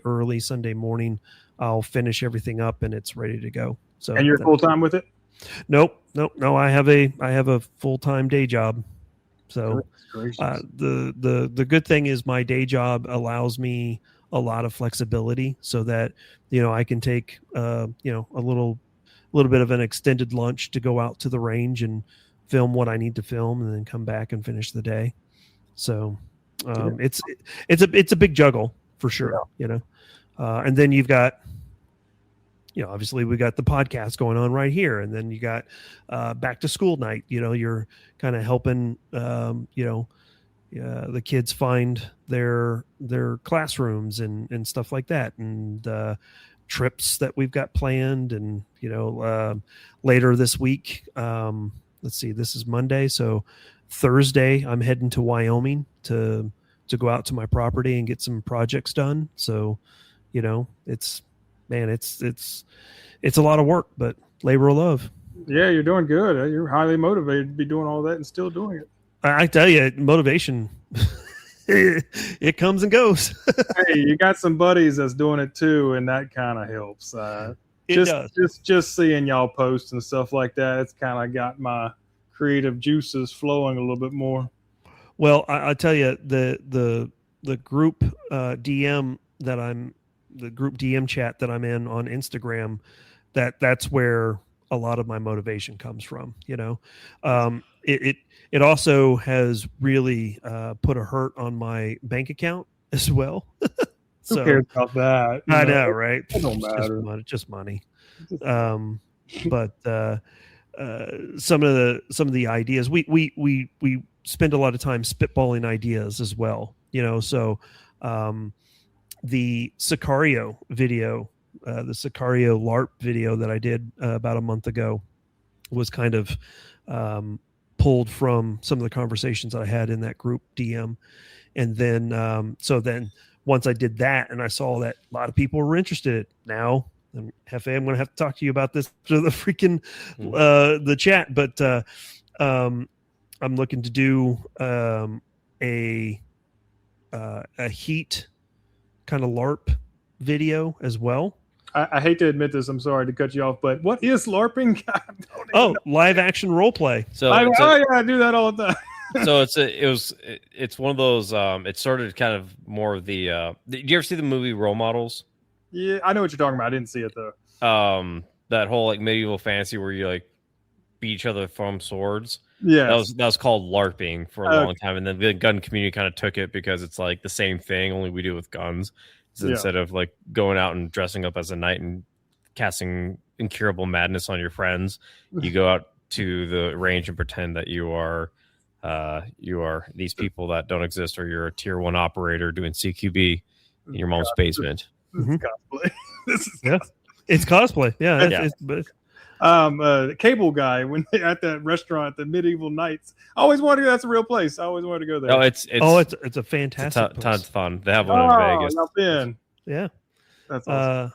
early Sunday morning, I'll finish everything up and it's ready to go. So, and you're full time with it? Nope. I have a full-time day job. So the good thing is my day job allows me a lot of flexibility, so that I can take a little bit of an extended lunch to go out to the range and film what I need to film, and then come back and finish the day. So it's a big juggle for sure. Yeah. And then you've got, obviously we got the podcast going on right here, and then you got back to school night. You're kind of helping the kids find their classrooms and stuff like that, and trips that we've got planned. And later this week, let's see, this is Monday, so Thursday I'm heading to Wyoming to go out to my property and get some projects done. So it's a lot of work, but labor of love. Yeah, you're doing good. You're highly motivated to be doing all that and still doing it. I tell you, motivation, it comes and goes. Hey, you got some buddies that's doing it too, and that kind of helps. It does. Just seeing y'all post and stuff like that, it's kind of got my creative juices flowing a little bit more. Well, I tell you, the group DM the group DM chat that I'm in on Instagram, that's where a lot of my motivation comes from. It also has really put a hurt on my bank account as well. So, who cares about that? I know, right? It don't matter. Just money. But some of the ideas. We spend a lot of time spitballing ideas as well, so the Sicario video, the Sicario LARP video that I did about a month ago was kind of pulled from some of the conversations I had in that group DM. And then, so then once I did that and I saw that a lot of people were interested now, and Jefe, I'm going to have to talk to you about this to the freaking, the chat, but I'm looking to do a heat kind of LARP video as well. I hate to admit this. I'm sorry to cut you off, but what is LARPing? Live action role play. So I do that all the time. So it's one of those. It started kind of more of the. Did you ever see the movie Role Models? Yeah, I know what you're talking about. I didn't see it though. That whole like medieval fantasy where you like beat each other from swords. Yeah, that was called LARPing for a long time, and then the gun community kind of took it because it's like the same thing, only we do it with guns. So instead of like going out and dressing up as a knight and casting incurable madness on your friends, you go out to the range and pretend that you are these people that don't exist, or you're a tier 1 operator doing CQB in your mom's basement. This is cosplay. It's cosplay. Yeah. Cable guy when they at that restaurant, the Medieval Knights. I always wanted to go. That's a real place. I always wanted to go there. No, it's a fantastic place. Tons of fun. They have one in Vegas. I've been. Yeah, that's awesome.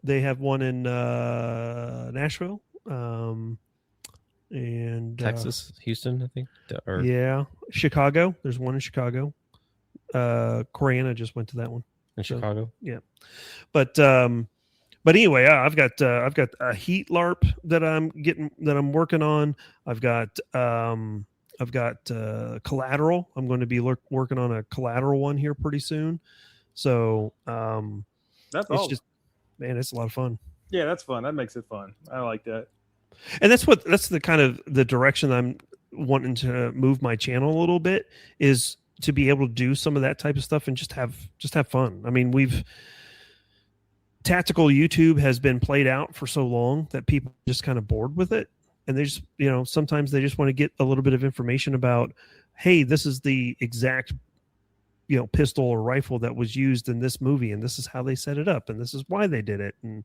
They have one in Nashville, and Texas, Houston, I think. Chicago. There's one in Chicago. Coriana just went to that one in Chicago. Yeah, but anyway, I've got a heat LARP that I'm working on. I've got collateral. I'm going to be working on a collateral one here pretty soon. So that's it's just, man, it's a lot of fun. Yeah, that's fun. That makes it fun. I like that. And that's the kind of the direction I'm wanting to move my channel a little bit, is to be able to do some of that type of stuff and just have fun. I mean, tactical YouTube has been played out for so long that people are just kind of bored with it. And they just, sometimes they just want to get a little bit of information about, hey, this is the exact, pistol or rifle that was used in this movie, and this is how they set it up, and this is why they did it. And,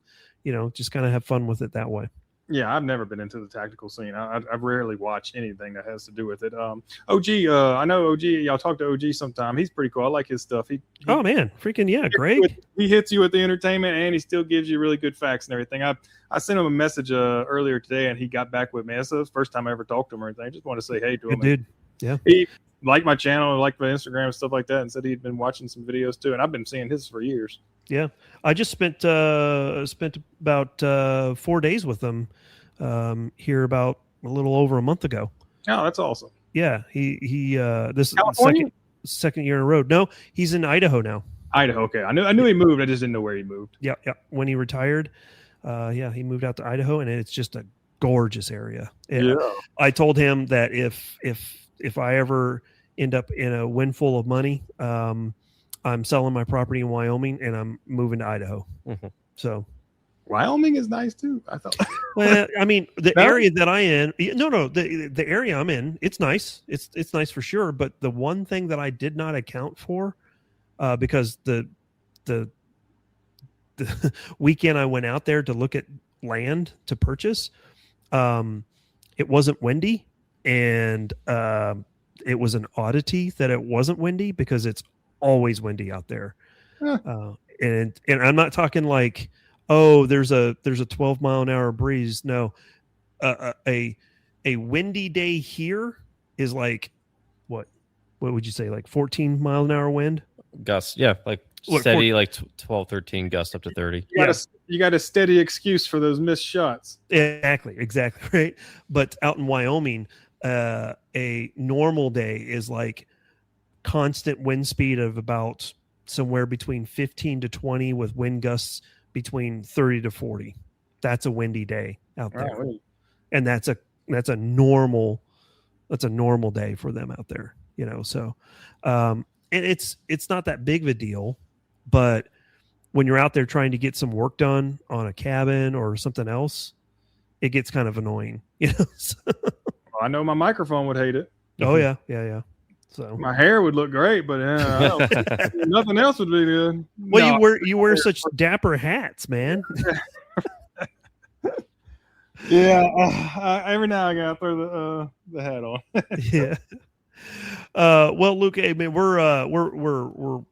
just kind of have fun with it that way. Yeah, I've never been into the tactical scene. I rarely watch anything that has to do with it. OG, I know OG. Y'all talk to OG sometime. He's pretty cool. I like his stuff. Oh man, freaking yeah, Greg. He hits you with the entertainment, and he still gives you really good facts and everything. I sent him a message earlier today, and he got back with me. That's the first time I ever talked to him or anything. I just want to say hey to him. Good dude. Yeah. He liked my channel, liked my Instagram and stuff like that, and said he'd been watching some videos too. And I've been seeing his for years. Yeah, I just spent about 4 days with him here about a little over a month ago. Oh, that's awesome. Yeah, he this California? second year in a row. No, he's in Idaho now. Idaho, okay. I knew he moved. I just didn't know where he moved. Yeah. When he retired, he moved out to Idaho, and it's just a gorgeous area. And yeah. I told him that if I ever end up in a windfall of money, I'm selling my property in Wyoming and I'm moving to Idaho. Mm-hmm. So Wyoming is nice too, I thought. Well, I mean, the area that I in, the area I'm in, it's nice. It's nice for sure. But the one thing that I did not account for, because the weekend I went out there to look at land to purchase, it wasn't windy, and it was an oddity that it wasn't windy, because it's always windy out there. And I'm not talking like, oh, there's a 12-mile-an-hour breeze. No, a windy day here is like what would you say, like 14-mile-an-hour wind? Gusts, yeah, like steady, like 12, 13 gusts up to 30. You got a steady excuse for those missed shots. Exactly, right. But out in Wyoming, a normal day is like constant wind speed of about somewhere between 15 to 20 with wind gusts between 30 to 40. That's a windy day out there. Right. And that's a normal day for them out there, so and it's not that big of a deal, but when you're out there trying to get some work done on a cabin or something else, it gets kind of annoying. You know? I know my microphone would hate it. Oh yeah. So my hair would look great, but nothing else would be good. Well, you wear such dapper hats, man. Yeah, every now and again I throw the hat on. Yeah. Well, Luke, I mean, we're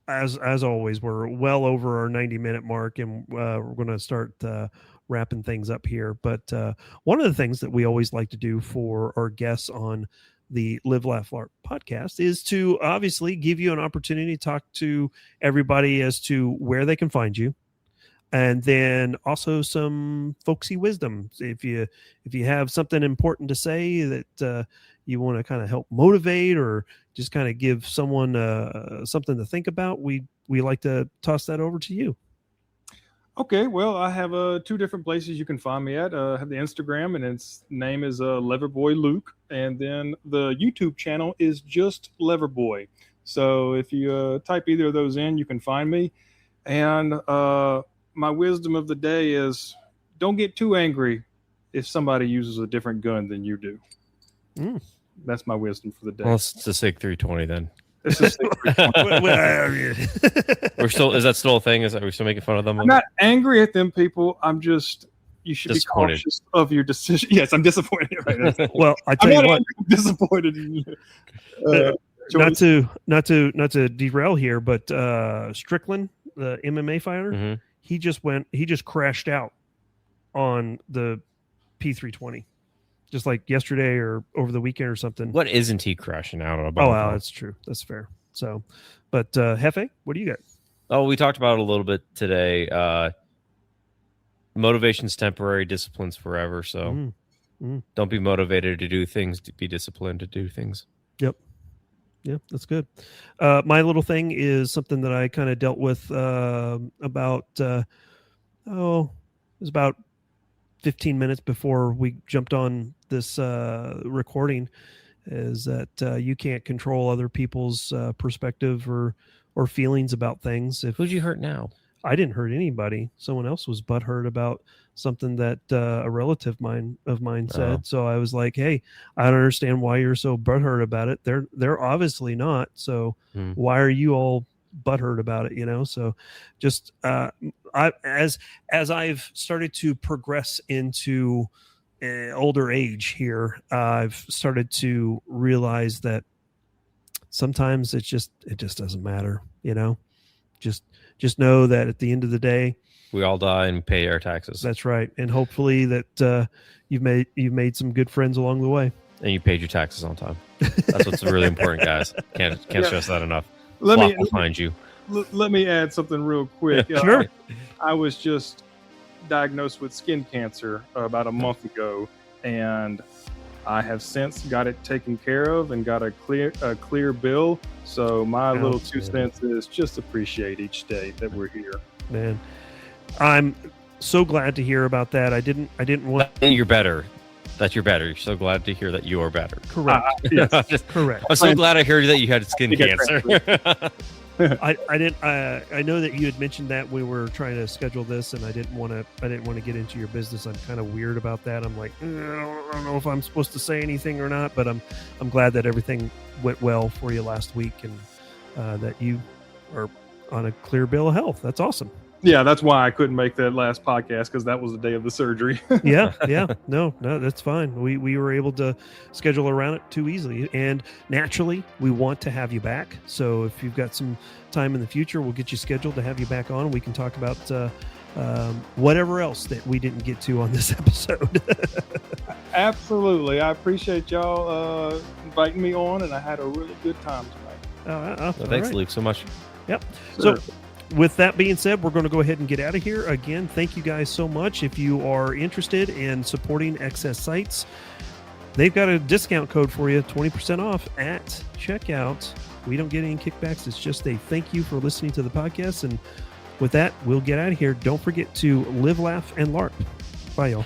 as always, we're well over our 90-minute mark, and we're going to start wrapping things up here. But one of the things that we always like to do for our guests on the Live, Laugh, Larp podcast is to obviously give you an opportunity to talk to everybody as to where they can find you. And then also some folksy wisdom. If you have something important to say that you want to kind of help motivate or just kind of give someone something to think about, we like to toss that over to you. Okay, well, I have 2 different places you can find me at. I have the Instagram, and its name is LeverBoyLuke, and then the YouTube channel is just LeverBoy. So if you type either of those in, you can find me. And my wisdom of the day is don't get too angry if somebody uses a different gun than you do. That's my wisdom for the day. Well, it's a SIG 320 then. It's a SIG 320. Is that still a thing? Are we still making fun of them? I'm not angry at them people. I'm just, you should be cautious of your decision. Yes, I'm disappointed right now. Well, I tell you what, I'm disappointed in you. Not to derail here, but Strickland, the MMA fighter, he just crashed out on the P320, just like yesterday or over the weekend or something. What isn't he crashing out about? Oh, wow, that's true. That's fair. So, but Jefe, what do you got? Oh, we talked about it a little bit today. Motivation's temporary, discipline's forever. So don't be motivated to do things, to be disciplined to do things. Yep. Yeah, that's good. My little thing is something that I kind of dealt with about, it was about 15 minutes before we jumped on this recording, is that you can't control other people's perspective or feelings about things. Who'd you hurt now? I didn't hurt anybody. Someone else was butthurt about something that a relative of mine said. So I was like, "Hey, I don't understand why you're so butthurt about it. They're obviously not. So why are you all butthurt about it?" You know. So just as I've started to progress into older age here, I've started to realize that sometimes it just doesn't matter. You know, just know that at the end of the day, we all die and pay our taxes. That's right. And hopefully that you've made some good friends along the way. And you paid your taxes on time. That's what's really important, guys. Can't stress that enough. Let me behind you. Let me add something real quick. Sure. I was just diagnosed with skin cancer about a month ago, and I have since got it taken care of and got a clear bill. So my little 2 cents is just appreciate each day that we're here. Man, I'm so glad to hear about that. I didn't want. You're better. That you're better. You're so glad to hear that you are better. Correct. Yes. Correct. I'm so glad I heard that you had skin cancer. I know that you had mentioned that we were trying to schedule this, and I didn't want to get into your business. I'm kind of weird about that. I'm like, I don't know if I'm supposed to say anything or not, but I'm glad that everything went well for you last week, and that you are on a clear bill of health. That's awesome. Yeah, that's why I couldn't make that last podcast, because that was the day of the surgery. Yeah. No, that's fine. We were able to schedule around it too easily. And naturally, we want to have you back. So if you've got some time in the future, we'll get you scheduled to have you back on. We can talk about whatever else that we didn't get to on this episode. Absolutely. I appreciate y'all inviting me on, and I had a really good time tonight. Well, thanks, Luke, so much. Yep. Sure. So with that being said, we're going to go ahead and get out of here. Again, thank you guys so much. If you are interested in supporting Excess Sites, they've got a discount code for you, 20% off at checkout. We don't get any kickbacks. It's just a thank you for listening to the podcast. And with that, we'll get out of here. Don't forget to live, laugh, and LARP. Bye, y'all.